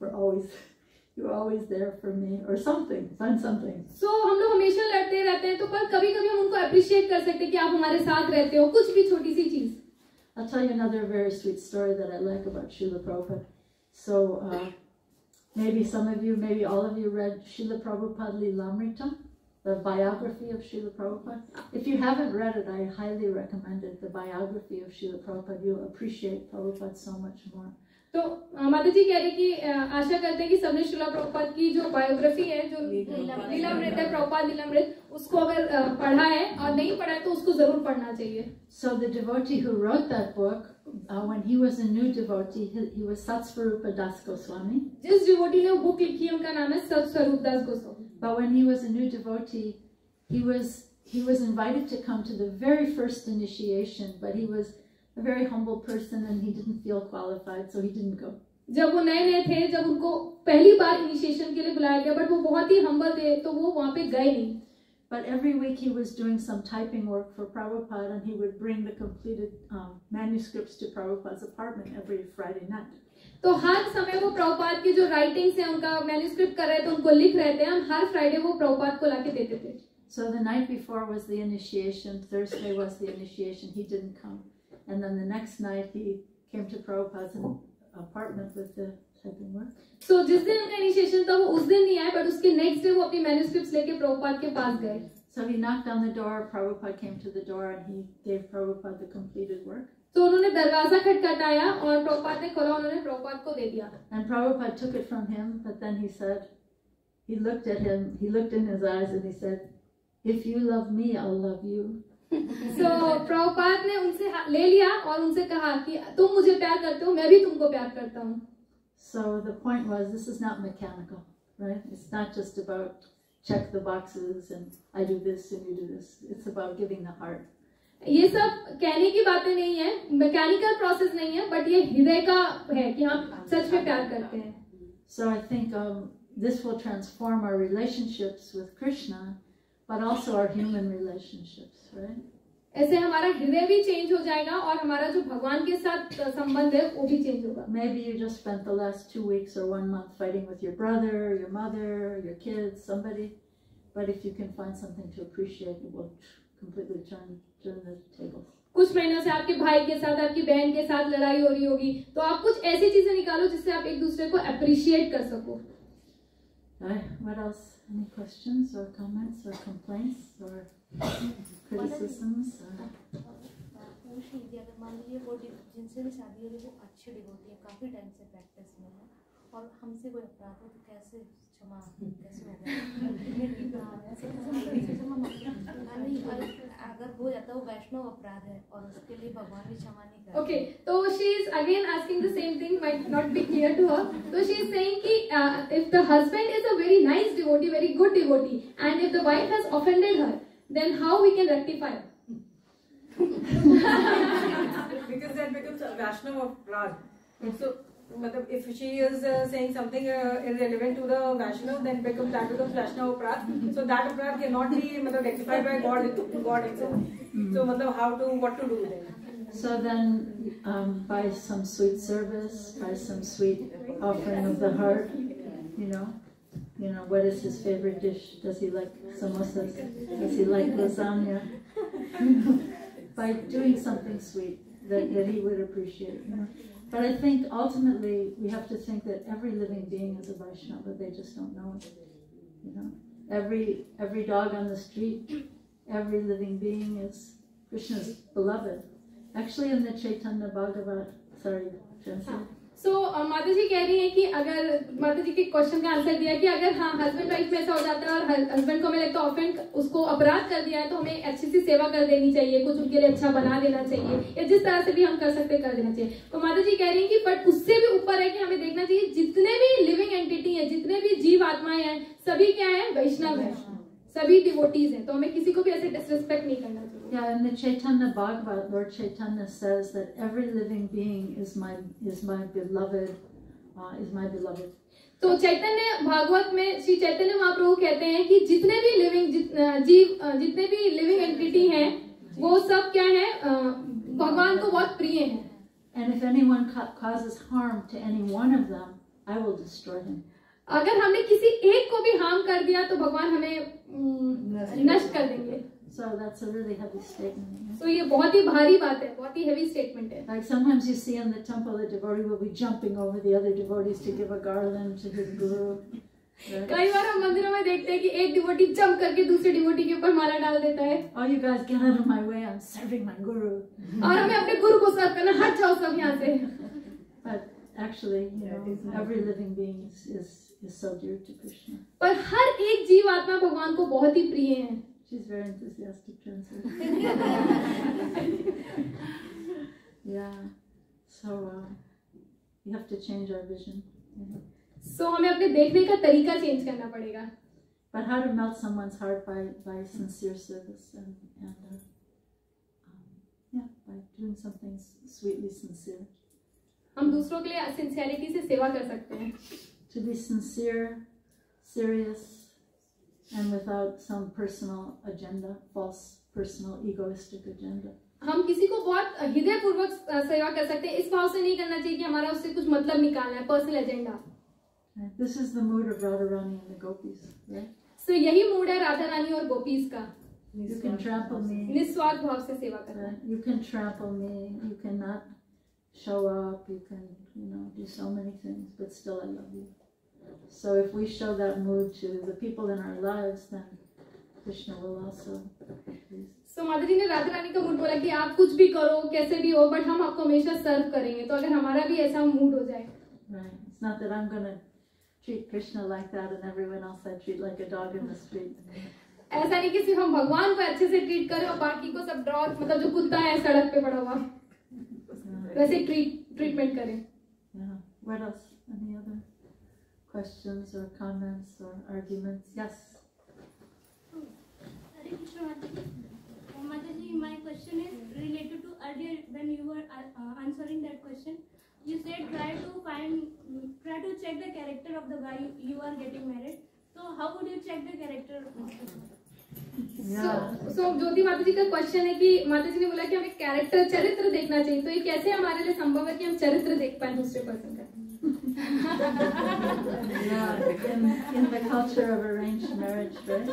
were always there for me or something. Find something. So हम लोग हमेशा लड़ते रहते हैं तो पर कभी-कभी हम उनको appreciate कर सकते हैं कि आप हमारे साथ रहते हो, कुछ भी छोटी सी चीज. I'll tell you another very sweet story that I like about Srila Prabhupada. So maybe some of you, maybe all of you read Srila Prabhupada Lilamrita, the biography of Srila Prabhupada. If you haven't read it, I highly recommend it. The biography of Srila Prabhupada. You'll appreciate Prabhupada so much more. तो माता जी कह रही कि आशा करते हैं कि सबने शिला प्रभुपाद की जो बायोग्राफी है, जो लीलामृत है, प्रभुपाद लीलामृत, उसको अगर पढ़ा है और नहीं पढ़ा है तो उसको जरूर पढ़ना चाहिए. So the devotee who wrote that book, when he was a new devotee, he was Satsvarupa Das Goswami. जिस डिवोटी ने वो बुक लिखी है उनका नाम है सत्स्वरूप दास Goswami. But when he was a new devotee, he was invited to come to the very first initiation, but he was a very humble person and he didn't feel qualified, so he didn't go. जब वो नए थे, जब उनको पहली बार initiation के लिए बुलाया गया, बट वो बहुत ही हम्बल थे तो वो वहाँ पे गए नहीं. But every week he was doing some typing work for Prabhupada and he would bring the completed manuscripts to Prabhupada's apartment every Friday night. तो हर समय वो प्रभुपाद की जो राइटिंग्स हैं उनका मैन्युस्क्रिप्ट कर रहे थे, उनको लिख रहे थे, हम हर फ्राइडे वो प्रभुपाद को लाके देते थे. So the night before was the initiation, Thursday was the initiation, he didn't come. And then the next night he came to Prabhupada's apartment with the typing work. So जिस दिन उनका इनिशिएशन था वो उस दिन नहीं आए, but उसके नेक्स्ट डे वो अपनी मैन्युस्क्रिप्ट्स लेके प्रभुपाद के पास गए. So he knocked on the door, Prabhupada came to the door and he gave Prabhupada the completed work. तो उन्होंने दरवाजा खटखटाया और प्रभुपाद ने खोला, उन्होंने प्रभुपाद को दे दिया. And Prabhupada took it from him, but then he said, he looked at him, he looked in his eyes and he said, "If you love me, I'll love you." So Prabhupada ने उनसे ले लिया और उनसे कहा कि तुम मुझे प्यार करते हो, मैं भी तुमको प्यार करता हूँ. So the point was, this is not mechanical, right? It's not just about check the boxes and I do this and you do this. It's about giving the heart. ये सब कहने की बातें नहीं है, मैकेनिकल प्रोसेस नहीं है, but ये हृदय का है कि हम सच में प्यार करते हैं. So I think this will transform our relationships with Krishna, but also our human relationships, right? ऐसे हमारा हृदय भी चेंज हो जाएगा और हमारा जो भगवान के साथ संबंध है वो भी चेंज होगा. Maybe you just spent the last 2 weeks or 1 month fighting with your brother, your mother, your kids, somebody, but if you can find something to appreciate, it will completely turn the tables. कुछ महीनों से आपके भाई के साथ, आपकी बहन के साथ लड़ाई हो रही होगी, तो आप कुछ ऐसी चीजें निकालो जिससे आप एक दूसरे को अप्रिशिएट कर सको. What else? Any questions or comments or complaints or criticisms? पूछ लीजिए, अगर मान लीजिए वो जिनसे भी शादी हो रही है वो अच्छे डिवोटी है, काफी टाइम से प्रैक्टिस में है और हमसे कोई अपराध हो तो कैसे क्षमा कैसे होगा? अगर हो जाता है वो वैष्णव अपराध है और उसके लिए भगवान भी क्षमा नहीं करते. Okay, so she is again asking the same thing, might not be clear to her. So she is saying कि if the husband is a very nice devotee, very good devotee, and if the wife has offended her, then how we can rectify it? Because that becomes a Vaishnava Raj. So, if she is saying something irrelevant to the Vaishnava, then that becomes Vaishnava Aparadh. So that Aparadh cannot be rectified by God itself. So, what to do then? So then, by some sweet service, by some sweet offering of the heart, you know, what is his favorite dish? Does he like samosas? Does he like lasagna? By doing something sweet that he would appreciate. You know? But I think ultimately we have to think that every living being is a Vaishnava. They just don't know it. You know, every dog on the street, every living being is Krishna's beloved. Actually, in the Chaitanya Bhagavat, translate. So माता जी कह रही है कि अगर माता जी के question का answer दिया कि अगर हाँ हस्बैंड वाइफ में ऐसा हो जाता है और हस्बैंड को हमें लगता है ऑफेंड उसको अपराध कर दिया है तो हमें अच्छी सी सेवा कर देनी चाहिए, कुछ उनके लिए अच्छा बना देना चाहिए या जिस तरह से भी हम कर सकते कर देना चाहिए. तो माता जी कह रही है कि बट उससे भी ऊपर है कि हमें देखना चाहिए जितने भी लिविंग एंटिटी है, जितने भी जीव आत्माएं हैं, सभी क्या है? वैष्णव है, सभी डिवोटीज हैं. तो हमें किसी को भी ऐसे डिसरिस्पेक्ट नहीं करना चाहिए. Yeah, in the Chaitanya Bhagavat, Lord Chaitanya says that every living being is my beloved, is my beloved. तो चैतन्य भागवत में श्री चैतन्य महाप्रभु कहते हैं कि जितने भी लिविंग एंटिटी हैं, वो सब क्या है? भगवान को बहुत प्रिय हैं. And if anyone causes harm to any one of them, I will destroy him. अगर हमने किसी एक को भी हार्म कर दिया तो भगवान हमें नष्ट कर देंगे. So that's a really heavy statement. So ये बहुत ही भारी बात है, बहुत ही heavy statement है. Like sometimes you see in the temple, the devotee will be jumping over the other devotees to give a garland to his guru. कई बार हम मंदिरों में देखते हैं कि एक डिवोटी जंप करके दूसरे डिवोटी के ऊपर माला डाल देता है. Oh, you guys get out of my way! I'm serving my guru. और हमें अपने गुरु को सर्व करना, हट जाओ सब यहाँ से. But actually, every living being is so dear to Krishna. पर हर एक जीव आत्मा भगवान को बहुत ही प्रिय है. She's very enthusiastic translator. Yeah. So you have to change our vision. So हमें अपने देखने का तरीका चेंज करना पड़ेगा. But how to melt someone's heart by sincere service and by doing something sweetly sincere. हम दूसरों के लिए सिंसियरिटी से सेवा कर सकते हैं. To be sincere, serious, and without some personal agenda, false personal egoistic agenda. हम किसी को बहुत हृदय पूर्वक सेवा कर सकते हैं. इस भाव से नहीं करना चाहिए कि हमारा उससे कुछ मतलब निकालना है, personal agenda. This is the mood of Radharani and the gopis, right? So यही मूड है राधा रानी और गोपीज का. You can trample me. निस्वार्थ भाव से सेवा करना. You can trample me. You cannot show up. You can, do so many things, but still I love you. So if we show that mood to the people in our lives, then Krishna will also. So माता जी ने राधा रानी का mood बोला कि आप कुछ भी करो, कैसे भी हो, बट हम आपको हमेशा सर्व करेंगे. तो अगर हमारा भी ऐसा मूड हो जाए. Right. It's not that I'm gonna treat Krishna like that and everyone else I treat like a dog in the street. ऐसा नहीं कि सिर्फ हम भगवान को अच्छे से ट्रीट करें और बाकी को सब डॉग मतलब जो कुत्ता है सड़क पे पड़ा हुआ वैसे ट्रीटमेंट करें. Yeah. What else? Any other questions or comments or arguments? Yes. try to check the character of the guy you are getting married. So how would you check the character? So ज्योति माता जी का question है कि माता जी ने बोला कि हमें character चरित्र देखना चाहिए, तो ये कैसे हमारे लिए संभव है कि हम चरित्र देख पाए दूसरे पर्सन का? In the culture of arranged marriage, right?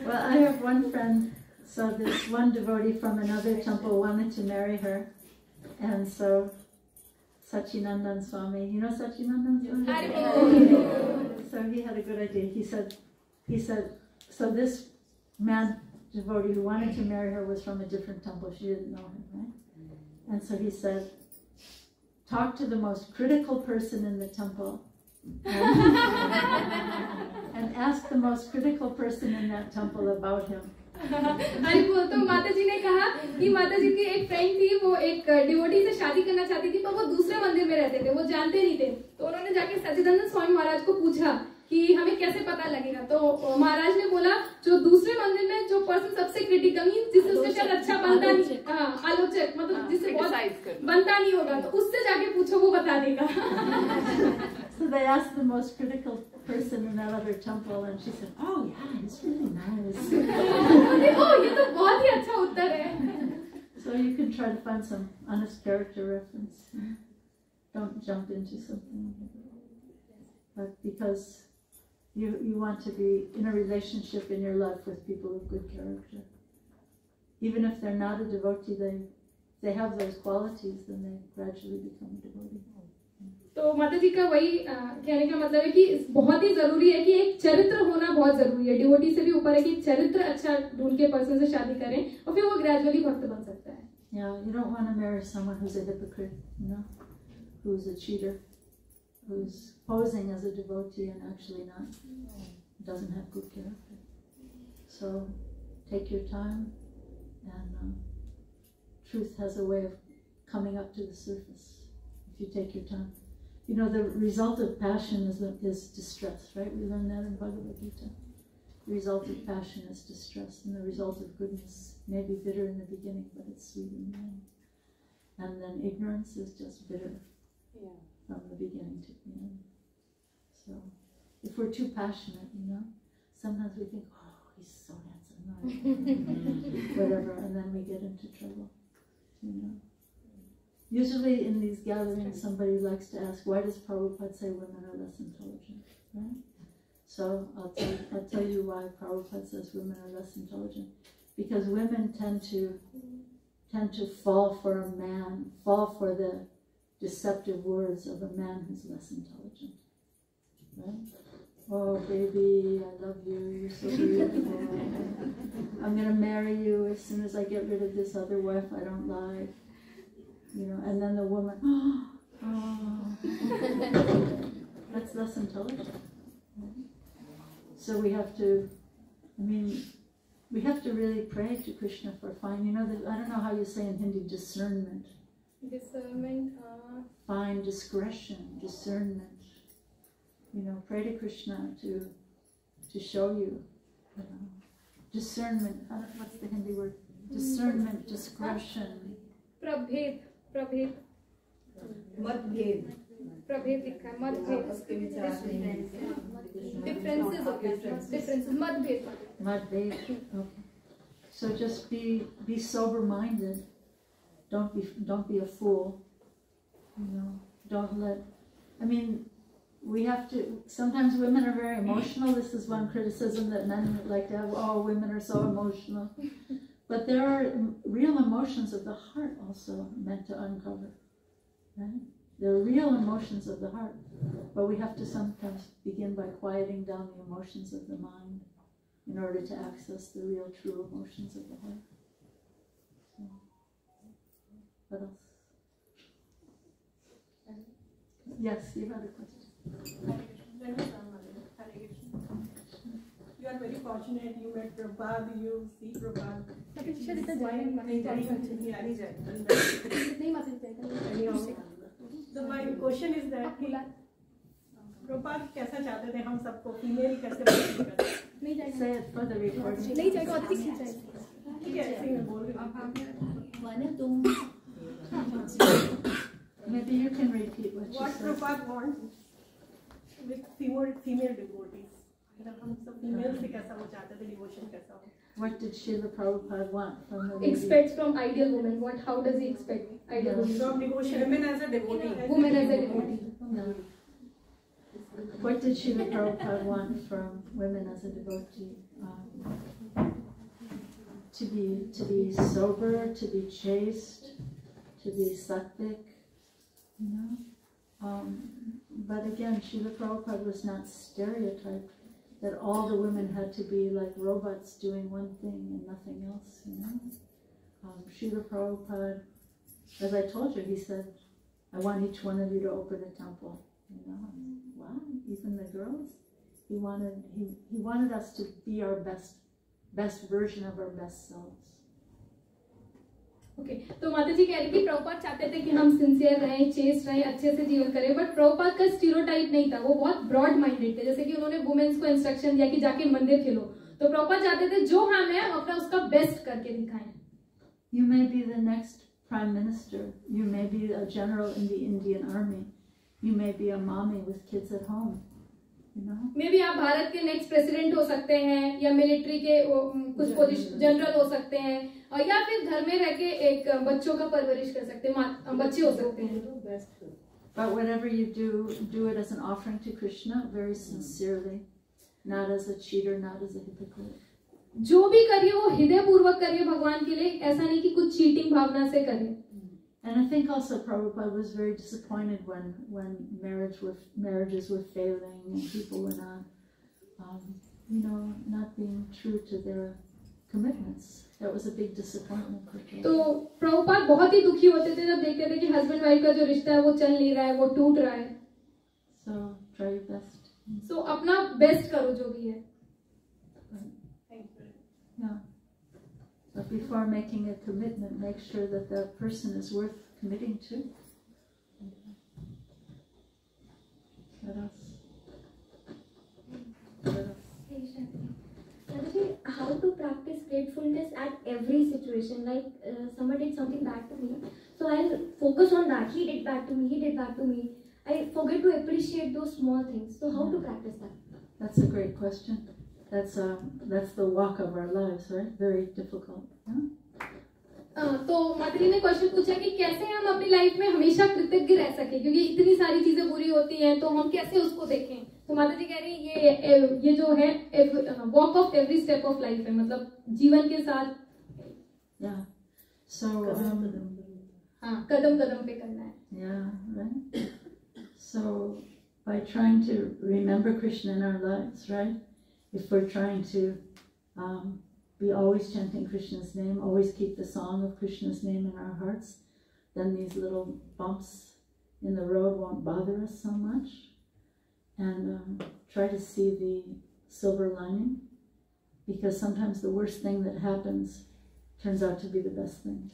Well, I have one friend. So this one devotee from another temple wanted to marry her, and so Sachinandan Swami, you know Sachinandan Swami? So he had a good idea. He said, so this man devotee who wanted to marry her was from a different temple. She didn't know him, right? And so he said, talk to the most critical person in the temple and ask the most critical person in that temple about him. अरे वो तो माता जी ने कहा कि माता जी की एक फ्रेंड थी, वो एक डिवोटी से शादी करना चाहती थी, पर वो दूसरे मंदिर में रहते थे, वो जानते नहीं थे, तो उन्होंने जाके सच्चिदानंद स्वामी महाराज को पूछा कि हमें कैसे पता लगेगा। तो महाराज ने बोला जो दूसरे मंदिर में जो पर्सन सबसे क्रिटिकल जिससे उससे शायद अच्छा बनता नहीं, आलोचक मतलब जिससे बहुत बनता नहीं होगा, तो उससे जाके पूछो, वो बता देगा। So they asked the most critical person in that other temple, and she said, "Oh yeah, he's really nice." Oh, ये तो बहुत ही अच्छा उत्तर है। So you can try to find some honest character reference. Don't jump into something, but because you want to be in a relationship in your life with people of good character, even if they're not a devotee, they have those qualities, then they gradually become a devotee. तो माता जी का वही कहने का मतलब है कि बहुत ही जरूरी है कि एक चरित्र होना बहुत जरूरी है, डिवोटी से भी ऊपर है कि चरित्र अच्छा ढूंढ के पर्सन से शादी करें और फिर वो ग्रेजुअली भक्त बन सकता है। Yeah, you don't want to marry someone who's a hypocrite, you know, who's a cheater, who's posing as a devotee and actually not, doesn't have good character. So take your time, and truth has a way of coming up to the surface if you take your time. You know, the result of passion is distress, right? We learn that in Bhagavad Gita. The result of passion is distress, and the result of goodness may be bitter in the beginning, but it's sweet in the end. And then ignorance is just bitter from the beginning to the end. So, if we're too passionate, you know, sometimes we think, oh, he's so handsome, whatever, and then we get into trouble, you know. Usually in these gatherings, somebody likes to ask, why does Prabhupada say women are less intelligent, right? So I'll tell you why Prabhupada says women are less intelligent. Because women tend to fall for a man, fall for the deceptive words of a man who's less intelligent, right? Oh baby, I love you, you're so beautiful. I'm going to marry you as soon as I get rid of this other wife I don't like. You know, and then the woman, that's less intelligent. So we have to, we have to really pray to Krishna for fine, you know, I don't know how you say in Hindi, discernment. Discernment. Fine discretion, discernment. You know, pray to Krishna to show you, discernment. What's the Hindi word? Discernment, discretion. प्रभेद मतभेद लिखा है, मतभेद मतभेद. Okay. So just be sober-minded. Don't be a fool. You know, don't let. We have to. Sometimes women are very emotional. This is one criticism that men like to have. Oh, women are so emotional. But there are real emotions of the heart also meant to uncover, right? There are real emotions of the heart, but we have to sometimes begin by quieting down the emotions of the mind in order to access the real, true emotions of the heart. So, what else? Yes, you had a question. You are very fortunate. You met Prabhupada. You see Prabhupada. So my question is that Prabhupada कैसा चाहते थे हम सबको female कैसे नहीं जाएगा. Say it for the recording. नहीं जाएगा. ठीक है, ऐसे ही मैं बोल रही हूँ. माने तुम What Prabhupada wants with female devotees. हम सब female से कैसा वो चाहते थे devotion कैसा हो. What did Srila Prabhupada want from the Expects from ideal women. How does he expect ideal women? From devotion. Women as a devotee. Women as a devotee. No. What did Srila Prabhupada want from women as a devotee? To be sober, to be chaste, to be sattvic, you know. But again, Srila Prabhupada was not stereotyped that all the women had to be like robots doing one thing and nothing else, you know. Srila Prabhupada, as I told you, he said, I want each one of you to open a temple, you know. Wow, even the girls. He wanted us to be our best version of our best selves. Okay, तो माता जी कह रही थी प्रभुपाद चाहते थे कि हम sincere रहें, चेस्ट रहें, अच्छे से जीवन करें, बट प्रभुपाद का स्टीरियोटाइप नहीं था, वो बहुत ब्रॉड माइंडेड थे. जैसे कि उन्होंने वुमेन्स को इंस्ट्रक्शन दिया कि जाके मंदिर खेलो, तो प्रभुपाद चाहते थे जो हम हैं अपना उसका बेस्ट करके दिखाएं. You may be the next prime minister, you may be a general in the Indian army, you may be a mommy with kids at home, you know. May be आप भारत के नेक्स्ट प्रेसिडेंट हो सकते हैं या military के कुछ position general हो सकते हैं, और या फिर घर में रह के एक बच्चों का परवरिश कर सकते हैं, बच्चे हो सकते हैं. But whatever you do it as an offering to Krishna, very sincerely, not as a cheater, not as a hypocrite. जो भी करिए वो हृदय पूर्वक करिए भगवान के लिए, ऐसा नहीं कि कुछ चीटिंग भावना से करिए. And I think also Prabhupada was very disappointed when marriages were failing and people were not, not being true to their commitments. That was a big disappointment for him. तो प्रभुपाद बहुत ही दुखी होते थे जब देखते थे कि हस्बैंड वाइफ का जो रिश्ता है वो चल नहीं रहा है, वो टूट रहा है. So try your best. So अपना बेस्ट करो जो भी है. Yeah. But before making a commitment, make sure that that person is worth committing to. What else? How to practice gratefulness at every situation? Like someone did something bad to me, so I'll focus on that. He did bad to me. He did bad to me. I forget to appreciate those small things. So how to practice that? That's a great question. That's the walk of our lives, right? Very difficult. Huh? तो माता जी ने question पूछा कि कैसे हम अपनी life में हमेशा कृतज्ञ रह सके, क्योंकि इतनी सारी चीजें बुरी होती हैं, तो हम कैसे उसको देखें. तो माता जी कह रही है ये जो है walk of every step of life है, मतलब जीवन के साथ. Yeah. So हाँ, कदम कदम पे करना है. Yeah, right. So by trying to remember Krishna in our lives, right? If we're trying to be always chanting Krishna's name, always keep the song of Krishna's name in our hearts, then these little bumps in the road won't bother us so much. And try to see the silver lining, because sometimes the worst thing that happens turns out to be the best thing.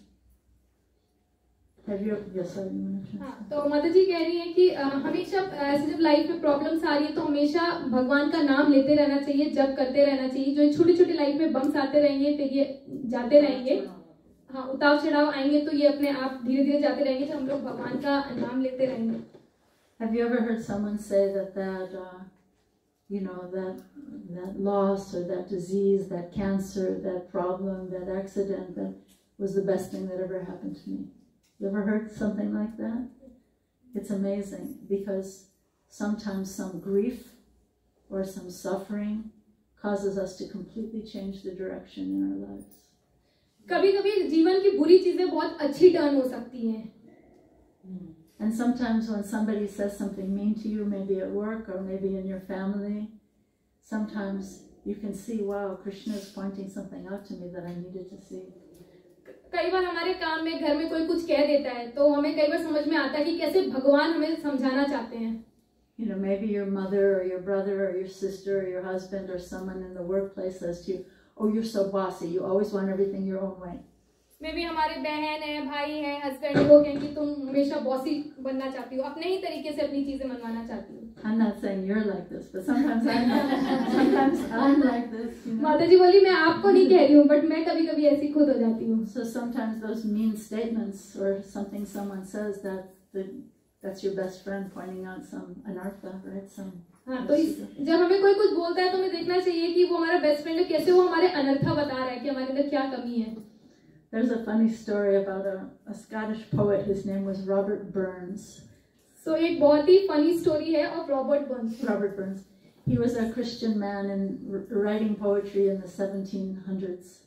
Have you? Yes, sorry, you want to translate? तो माता जी कह रही हैं कि हमेशा ऐसे जब life में प्रॉब्लम्स आ रही है तो हमेशा भगवान का नाम लेते रहना चाहिए, जप करते रहना चाहिए. जो छोटी छोटी लाइफ में बम्स आते रहेंगे फिर ये जाते रहेंगे, हाँ उतार चढ़ाव आएंगे तो ये अपने आप धीरे धीरे जाते रहेंगे जब हम लोग भगवान का नाम लेते रहेंगे. Have you ever heard someone say that loss or that disease, that cancer, that problem, that accident, that was the best thing that ever happened to me? You ever heard something like that? It's amazing, because sometimes some grief or some suffering causes us to completely change the direction in our lives. कभी-कभी जीवन की बुरी चीजें बहुत अच्छी turn हो सकती हैं. And sometimes when somebody says something mean to you, maybe at work or maybe in your family, sometimes you can see, wow, Krishna is pointing something out to me that I needed to see. कई बार हमारे काम में घर में कोई कुछ कह देता है तो हमें कई बार समझ में आता है कि कैसे भगवान हमें समझाना चाहते हैं. You know, maybe your mother or your brother or your sister or your husband or someone in the workplace says to you, oh, you're so bossy, you always want everything your own way. मे भी हमारे बहन है, भाई है, husband, वो कहें कि तुम हमेशा बॉसी बनना चाहती हो, अपने ही तरीके से अपनी चीजें मनवाना चाहती हो. I'm not saying you're like this, but sometimes I'm like this. You know? माता जी बोली मैं आपको नहीं कह रही हूँ, बट मैं कभी कभी ऐसी खुद हो जाती हूँ. So sometimes those mean statements or something someone says, that's your best friend pointing out some anartha, right? हाँ, तो जब हमें कोई कुछ बोलता है तो हमें देखना चाहिए कि वो हमारा बेस्ट फ्रेंड है, कैसे वो हमारे अनर्था बता रहा है कि हमारे अंदर क्या कमी है. There's a funny story about a Scottish poet. His name was Robert Burns. So एक बहुत ही funny story है of Robert Burns. Robert Burns. He was a Christian man and writing poetry in the 1700s.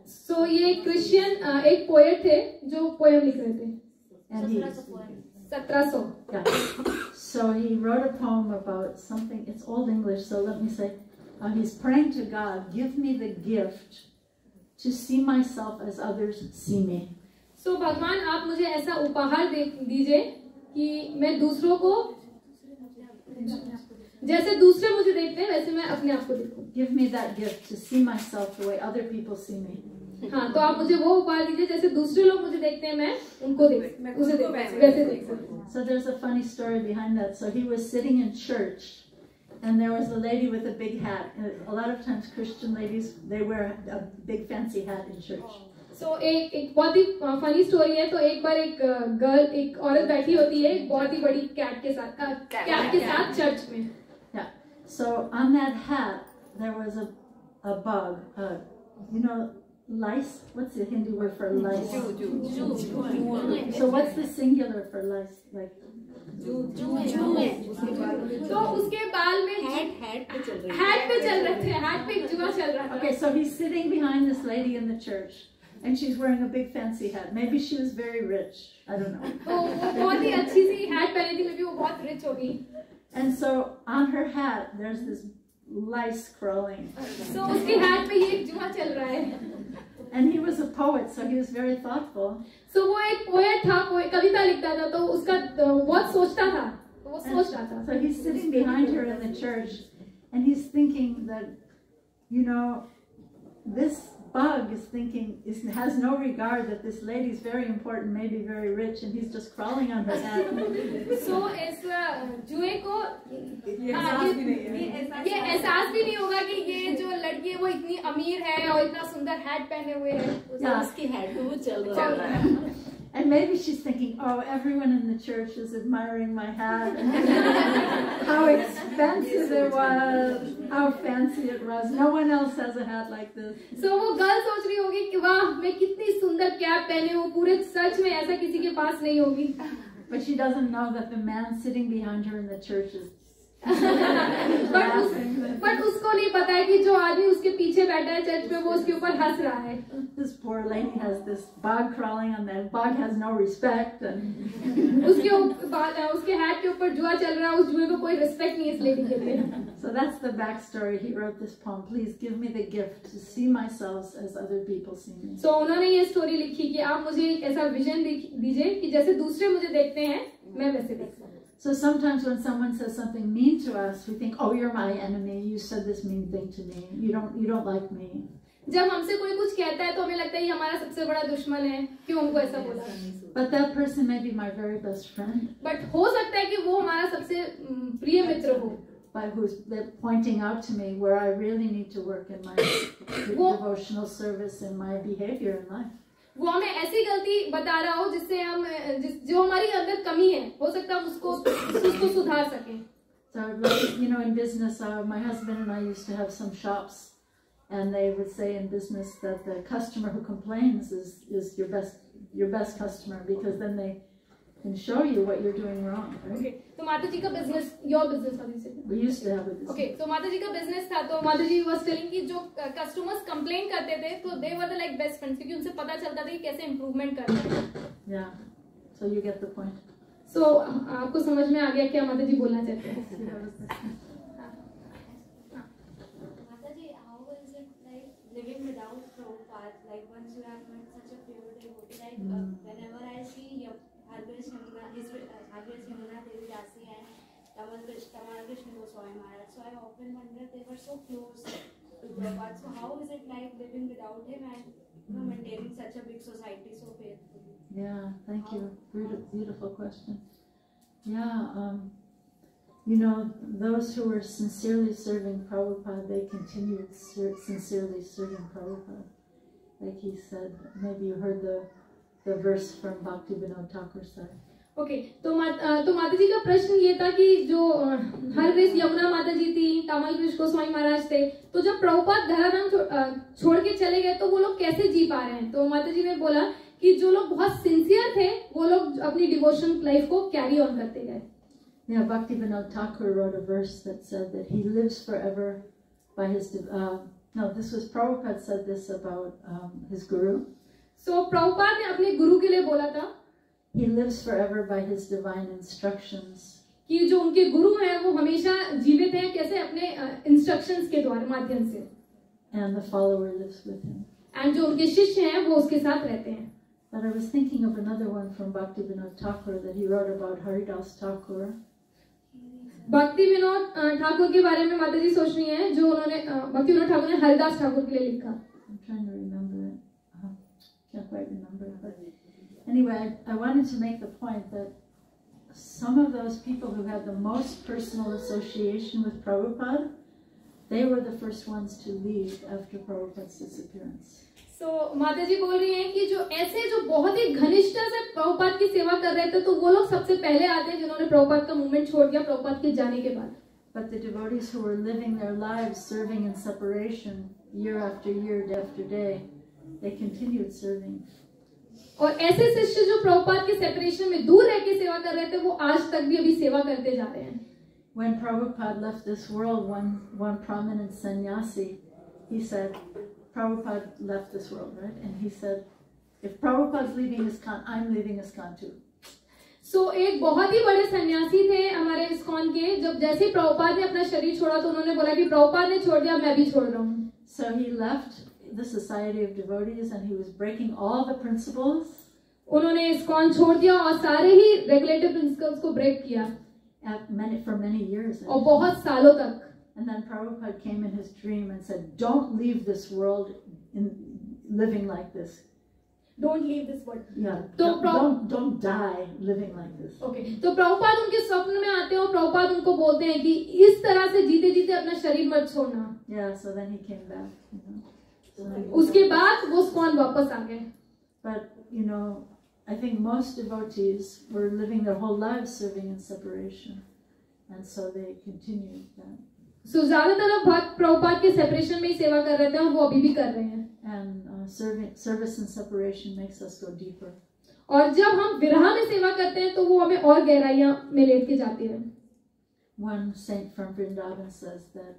So ये Christian एक poet थे जो poem लिख रहे थे. And he 1700. Yeah. So he wrote a poem about something. It's Old English, so let me say, he's praying to God, give me the gift to see myself as others see me. So भगवान आप मुझे ऐसा उपहार दीजिए कि मैं दूसरों को जैसे दूसरे मुझे देखते हैं वैसे मैं अपने आप को देखूं. Give me that gift to see myself the way other people see me. हाँ, तो आप मुझे वो उपहार दीजिए जैसे दूसरे लोग मुझे देखते हैं मैं उनको वैसे देख सकूं. So there's a funny story behind that. So he was sitting in church, and there was a lady with a big hat. A lot of times Christian ladies, they wear a big fancy hat in church. So एक बहुत ही funny story है. तो एक बार एक औरत बैठी होती है एक बहुत ही बड़ी कैप के साथ चर्च में. Yeah. So on that hat there was a bug. You know, lice. What's the Hindi word for lice? So what's the singular for lice? Like. तो उसके बाल में हैट पे चल रहे थे. हैट पे एक जुआ चल रहा था. Okay, so he's sitting behind this lady in the church, and she's wearing a big fancy hat. Maybe she was very rich. I don't know. तो वो बहुत ही अच्छी सी हैट पहनी थी. मे बी वो बहुत रिच होगी. And so on her hat there's this lice crawling. So उसकी हैट पे ये एक जुआ चल रहा है. And he was a poet, so he was very thoughtful. So वो एक पोएट था, कविता लिखता था, तो उसका बहुत सोचता था. वो सोच रहा था. So he's sitting behind her in the church, and he's thinking that, you know, this bug is thinking, has no regard that this lady is very important, maybe very rich, and he's just crawling on her hat. So इस जुए को ये एहसास भी नहीं होगा कि ये जो लड़की है वो इतनी अमीर है और इतना सुंदर हैट पहने हुए है. उसकी हैट वो चल रहा है. And maybe she's thinking, oh, everyone in the church is admiring my hat, and how expensive it was, how fancy it was. No one else has a hat like this. So वो girl सोच रही होगी कि वाह मैं कितनी सुंदर cap पहने हूँ, पूरे सच में ऐसा किसी के पास नहीं होगी. But she doesn't know that the man sitting behind her in the church is but उसको नहीं पता है कि जो आदमी उसके पीछे बैठा है चर्च में वो उसके ऊपर हंस रहा है. This poor lady has this bug crawling on that bug has no respect and उसके हैट के ऊपर जुआ चल रहा है. उस जुए को कोई रिस्पेक्ट नहीं है इस लेडी के लिए. So that's the backstory. He wrote this poem. Please give me the gift to see myself as other people see me. So उन्होंने ये स्टोरी लिखी कि आप मुझे एक ऐसा विजन दीजिए कि जैसे दूसरे मुझे देखते हैं मैं वैसे देख सकूं. So sometimes when someone says something mean to us, we think, "Oh, you're my enemy. You said this mean thing to me. You don't like me." जब हमसे कोई कुछ कहता है तो हमें लगता है ये हमारा सबसे बड़ा दुश्मन है, क्यों हमको ऐसा बोला. But that person may be my very best friend. But हो सकता है कि वो हमारा सबसे प्रिय मित्र हो. By who's pointing out to me where I really need to work in my devotional service and my behavior in life. वो हमें ऐसी गलती बता रहा हो जिससे हम जो हमारी अंदर कमी है हो सकता है हम उसको सुधार सकें. So you know, in business, my husband and I used to have some shops, and they would say in business that the customer who complains is your best customer, because then they can show you what you're doing wrong. Right? Okay. तो माता जी का business, your business था जिसे. We used to have a business. Okay. तो माता जी का business था तो माता जी was telling कि जो customers complain करते थे तो they were the like best friends क्योंकि उनसे पता चलता था कि कैसे improvement करना है. Yeah. So you get the point. So आपको समझ में आ गया क्या माता जी बोलना चाहते हैं. माता जी, how is it like living without Prabhupada? Like once you have met such a pure devotee, like whenever I see your Krishna, Devi, Dasi, and Tamal Krishna Goswami Maharaj, so I often wonder they were so close to Prabhupada. So how is it like living without him and maintaining such a big society so faithfully? Yeah, thank you. Beautiful question. Yeah, you know, those who were sincerely serving Prabhupada, they continued sincerely serving Prabhupada. Like he said, maybe you heard the verse from Bhakti Vinod Thakur said, okay, तो माता जी का प्रश्न ये था कि जो हर grace Yamuna माता जी थी, तामल कृष्ण गोस्वामी महाराज थे, तो जब प्रभुपाद धराधाम छोड़ के चले गए तो वो लोग कैसे जी पा रहे हैं? तो माता जी ने बोला कि जो लोग बहुत सिंसियर थे वो लोग अपनी डिवोशन लाइफ को कैरी ऑन करते गए. Yeah, Bhaktivinoda Thakur wrote a verse that said that he lives forever by his. No, this was Prabhupada said this about his guru. So Prabhupada ने अपने गुरु के लिए बोला था. He lives forever by his divine instructions. कि जो उनके गुरु हैं वो हमेशा जीवित हैं कैसे? अपने इंस्ट्रक्शंस के द्वारा माध्यम से. And the follower lives with him. And जो उनके शिष्य हैं वो उसके साथ रहते हैं. But I was thinking of another one from Bhaktivinoda Thakur that he wrote about Haridas Thakur. भक्ति विनोद ठाकुर के बारे में माता जी सोच रही हैं जो उन्होंने भक्ति विनोद ठाकुर ने हरिदास ठाकुर के लिए लिखा. I'm trying to remember it. Can't quite remember it. But anyway, I wanted to make the point that some of those people who had the most personal association with Prabhupada, they were the first ones to leave after Prabhupada's disappearance. So माता जी बोल रही हैं कि जो ऐसे जो बहुत ही घनिष्ठता से प्रभुपाद की सेवा कर रहे थे तो वो लोग सबसे पहले आते हैं जिन्होंने प्रभुपाद का मूवमेंट छोड़ दिया प्रभुपाद के जाने के बाद. But the devotees who were living their lives serving in separation year after year, day after day, they continued serving. और ऐसे शिष्य जो प्रभुपाद के सेपरेशन में दूर रह के सेवा कर रहे थे वो आज तक भी अभी सेवा करते जा रहे हैं. When Prabhupada left this world, one prominent sannyasi, he said, Prabhupada left this world, right? And he said, if Prabhupada's leaving ISKCON, I'm leaving ISKCON too. So एक बहुत ही बड़े सन्यासी थे हमारे ISKCON के. जब जैसे ही प्रभुपाद ने अपना शरीर छोड़ा तो उन्होंने बोला कि प्रभुपाद ने छोड़ दिया, मैं भी छोड़ रहा हूँ. So he left the society of devotees and he was breaking all the principles. उन्होंने ISKCON छोड़ दिया और सारे ही रेगुलेटिव प्रिंसिपल्स को ब्रेक किया. For many years. और बहुत सालों तक. And then Prabhupada came in his dream and said, don't leave this world in living like this. Don't leave this world. Yeah. तो don't die living like this. Okay. तो प्रभुपाद उनके स्वप्न में आते हैं और प्रभुपाद उनको बोलते हैं कि इस तरह से जीते जीते अपना शरीर मत छोड़ना. Yeah. So then he came back. उसके बाद वो ISKCON वापस आ गए. But you know, I think most devotees were living their whole lives serving in separation, and so they continued that. So ज्यादातर भक्त प्रभुपाद के सेपरेशन में ही सेवा कर रहे थे और वो अभी भी कर रहे हैं. And service in separation makes us go deeper. और जब हम विरह में सेवा करते हैं तो वो हमें और गहराइयां में लेके जाती है. One saint from Vrindavan says that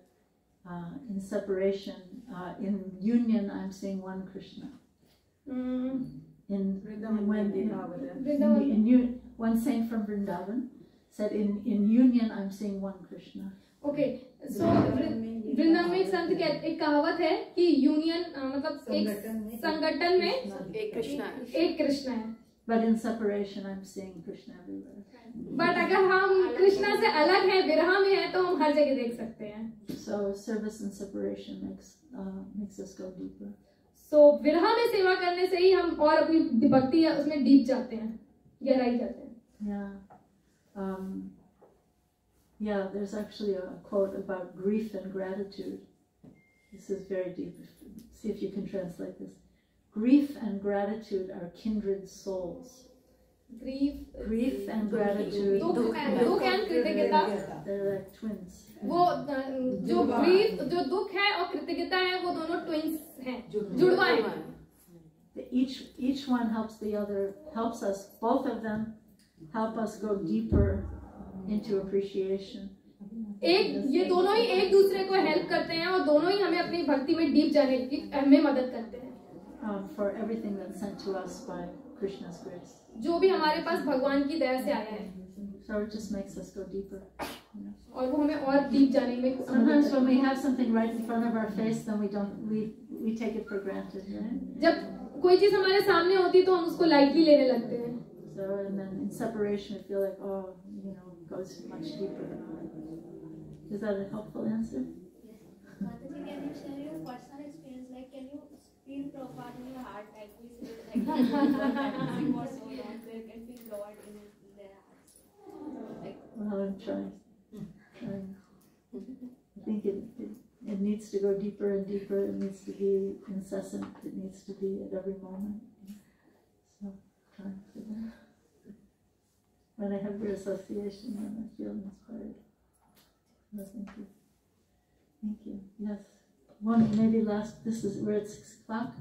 in separation, in union, I'm seeing one Krishna. One saint from Vrindavan said in union, I'm seeing one Krishna. Okay, so Vrindavan में एक कहावत है कि यूनियन मतलब एक संगठन में एक कृष्ण है. But in separation, I'm seeing Krishna everywhere. But अगर हम कृष्णा से अलग हैं, विरह में हैं, तो हम हर जगह देख सकते हैं. So service and separation makes us go deeper. So विरह में सेवा करने से ही हम और अपनी भक्ति उसमें डीप जाते हैं, गहराई जाते हैं. Yeah. Yeah, there's actually a quote about grief and gratitude. This is very deep. See if you can translate this. Grief and gratitude are kindred souls. Grief and gratitude. दुख and कृतज्ञता. They're like twins. वो जो grief, जो दुख है और कृतज्ञता है, वो दोनों twins हैं, जुड़वा हैं. Each one helps the other, helps us. Both of them help us go deeper into appreciation. ये दोनों ही एक दूसरे को हेल्प करते हैं और दोनों ही हमें अपनी भक्ति में डीप जाने की हमें मदद करते हैं. For everything that's sent to us by Krishna's grace. जो भी हमारे पास भगवान की दया से आया है. So it just makes us go deeper. और वो हमें और डीप जाने में. Sometimes when we have something right in front of our face, then we take it for granted, right? जब कोई चीज हमारे सामने होती तो हम उसको लाइटली लेने लगते हैं. So and then in separation, we feel like, oh, it goes much deeper. Is that a helpful answer? Yes. Mataji, can you share your personal experience? Like, can you feel Prabhupada in your heart? Like we say, like practicing for so long, they can feel Lord in their hearts. Like, well, I'm trying. I think it needs to go deeper and deeper. It needs to be incessant. It needs to be at every moment. So, trying for that. when I have your association, and I feel inspired. No, thank you. Thank you. Yes. One, maybe last, this is, we're at 6 o'clock,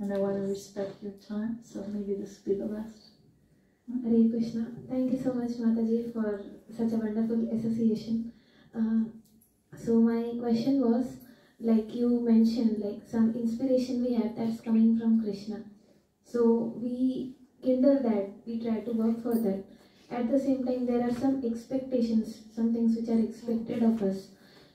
and I want to respect your time, so maybe this will be the last. Hare Krishna. Thank you so much, Mataji, for such a wonderful association. So my question was, like you mentioned, like some inspiration we have that's coming from Krishna. So we kindle that, we try to work for that. At the same time, there are some expectations, some things which are expected of us.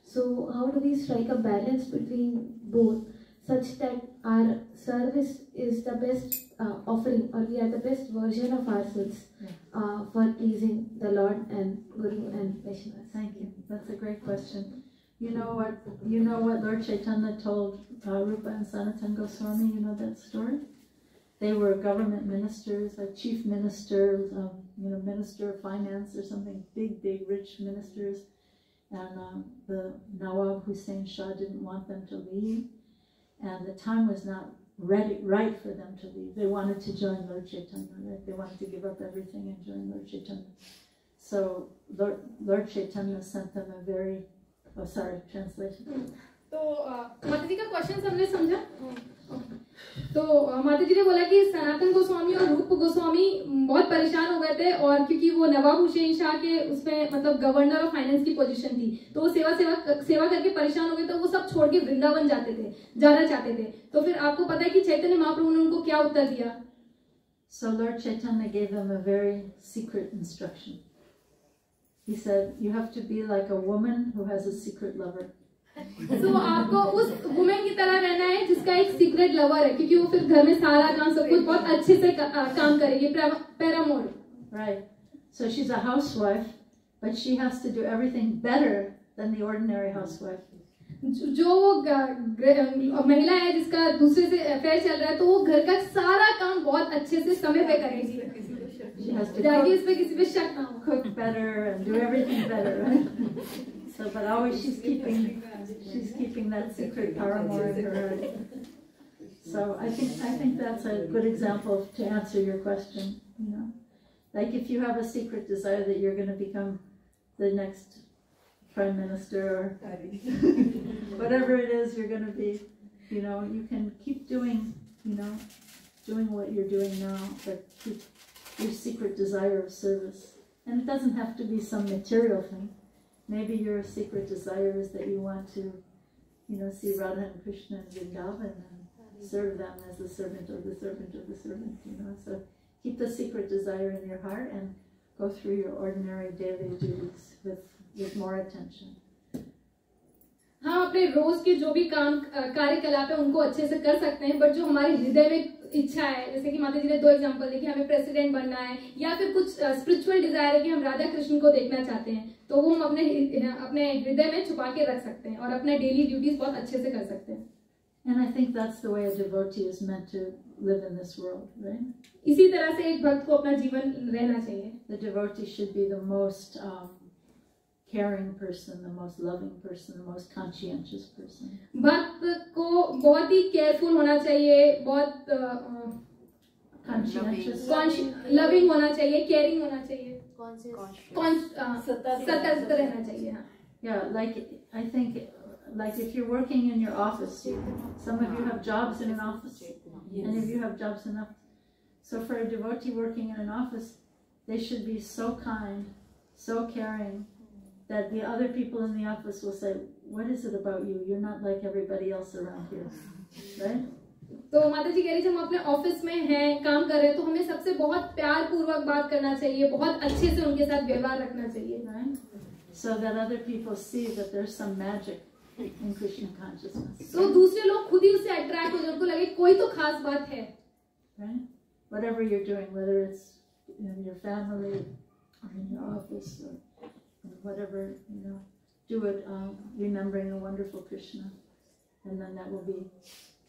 So how do we strike a balance between both, such that our service is the best offering, or we are the best version of ourselves for pleasing the Lord and Guru and Vaishnavas? Thank you. That's a great question. You know what Lord Chaitanya told Rupa and Sanatana Goswami? You know that story? They were government ministers, like chief minister, minister of finance or something, big, rich ministers. And the Nawab Hussain Shah didn't want them to leave. And the time was not right for them to leave. They wanted to join Lord Chaitanya, right? They wanted to give up everything and join Lord Chaitanya. So Lord Chaitanya sent them a very, translation. तो माता जी का question सबने समझा? तो माता जी ने बोला कि सनातन गोस्वामी और रूप गोस्वामी बहुत परेशान हो गए थे, और क्योंकि वो नवाब हुसैन शाह के उसमें मतलब गवर्नर ऑफ फाइनेंस की पोजीशन थी, तो वो सेवा करके परेशान हो गए, तो वो सब छोड़ के वृंदावन जाना चाहते थे। तो फिर आपको पता है कि चैतन्य महाप्रभु ने उनको क्या उत्तर दिया? So Lord Chaitanya gave them a very secret instruction. He said, you have to be like a woman who has a secret lover. तो आपको उस वुमेन की तरह रहना है जिसका एक सीक्रेट लवर है, क्योंकि वो फिर घर में सारा काम सब कुछ बहुत अच्छे से काम करेगी, paramour. Right. So she's a housewife, but she has to do everything better than the ordinary housewife. जो महिला है जिसका दूसरे से अफेयर चल रहा है, तो वो घर का सारा काम बहुत अच्छे से समय पे करेगी. She has to किसी पे शक ना हो. cook better and do everything better, right? So, but always she's keeping that secret paramour in her heart. So I think that's a good example to answer your question. You know, like if you have a secret desire that you're going to become the next prime minister or whatever it is you're going to be, you know, you can keep doing what you're doing now, but keep your secret desire of service. And it doesn't have to be some material thing. Maybe your secret desire is that you want to, see Radha and Krishna in Vrindavan and serve them as the servant of the servant of the servant, So keep the secret desire in your heart and go through your ordinary daily duties with more attention. हाँ, अपने रोज के जो भी काम कार्यकलाप है उनको अच्छे से कर सकते हैं, बट जो हमारे हृदय में इच्छा है, जैसे कि माता जी ने 2 एग्जांपल दिए कि हमें प्रेसिडेंट बनना है, या फिर कुछ स्पिरिचुअल डिजायर है कि हम राधा कृष्ण को देखना चाहते हैं, तो वो हम अपने हृदय में छुपा के रख सकते हैं और अपने डेली ड्यूटीज बहुत अच्छे से कर सकते हैं. And I think that's the way a devotee is meant to live in this world, right? इसी तरह से एक भक्त को अपना जीवन रहना चाहिए. The devotee should be the most caring person, the most loving person, the most conscientious person. भक्त को बहुत ही केयरफुल होना चाहिए, बहुत conscientious, loving होना चाहिए, caring होना चाहिए, सतर्क रहना चाहिए. Yeah, like I think, like if you're working in your office, some of you have jobs in an office, and if you have jobs in office, so for a devotee working in an office, they should be so kind, so caring, that the other people in the office will say, what is it about you? You're not like everybody else around here, right? तो माता जी कह रही जब हम अपने office में हैं, काम कर रहे हैं, तो हमें सबसे बहुत प्यार पूर्वक बात करना चाहिए, बहुत अच्छे से उनके साथ व्यवहार रखना चाहिए, right? So that other people see that there's some magic in Krishna consciousness. तो दूसरे लोग खुद ही उससे अट्रैक्ट हो जाए, उनको लगे कोई तो खास बात है. Right? Whatever you're doing, whether it's in your family or in your office or whatever, do it remembering a wonderful Krishna, and then that will be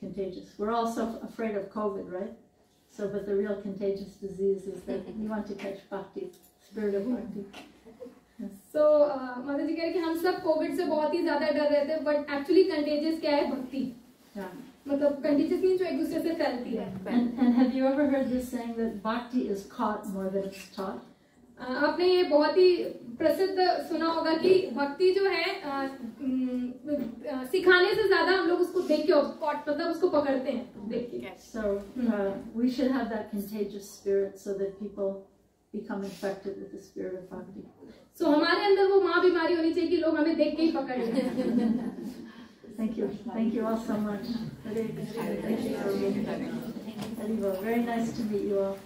contagious. We're all so afraid of COVID, right? So, but the real contagious disease is that you want to catch bhakti, spirit of bhakti. So, माता जी कह रहे कि हम सब Covid से बहुत ही ज्यादा डर रहे थे, but actually contagious क्या है? भक्ति. मतलब contagious means जो एक दूसरे से फैलती है. And have you ever heard this saying that bhakti is caught more than it's taught? आपने ये बहुत ही प्रसिद्ध सुना होगा कि भक्ति जो है सिखाने से ज्यादा हम लोग उसको देख के मतलब उसको पकड़ते हैं देख के. So we should have that contagious spirit so that people become infected with the spirit of bhakti. So हमारे अंदर वो माँ बीमारी होनी चाहिए कि लोग हमें देख के ही पकड़ लें. Thank you all so much. Very nice to meet you all.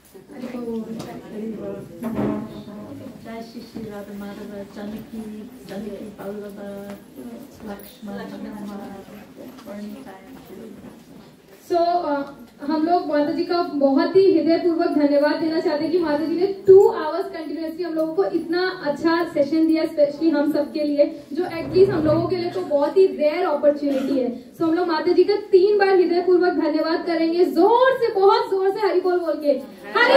Jai Shri Shri Radha Madhava, Janaki Vallabha, Lakshmana, So हम लोग माता जी का बहुत ही हृदय पूर्वक धन्यवाद देना चाहते हैं कि माता जी ने 2 आवर्स कंटिन्यूसली हम लोगों को इतना अच्छा सेशन दिया, स्पेशली हम सब के लिए, जो एटलीस्ट हम लोगों के लिए तो बहुत ही रेयर अपॉर्चुनिटी है. सो हम लोग माता जी का 3 बार हृदय पूर्वक धन्यवाद करेंगे, जोर से, बहुत जोर से हरि बोल बोल के. हरि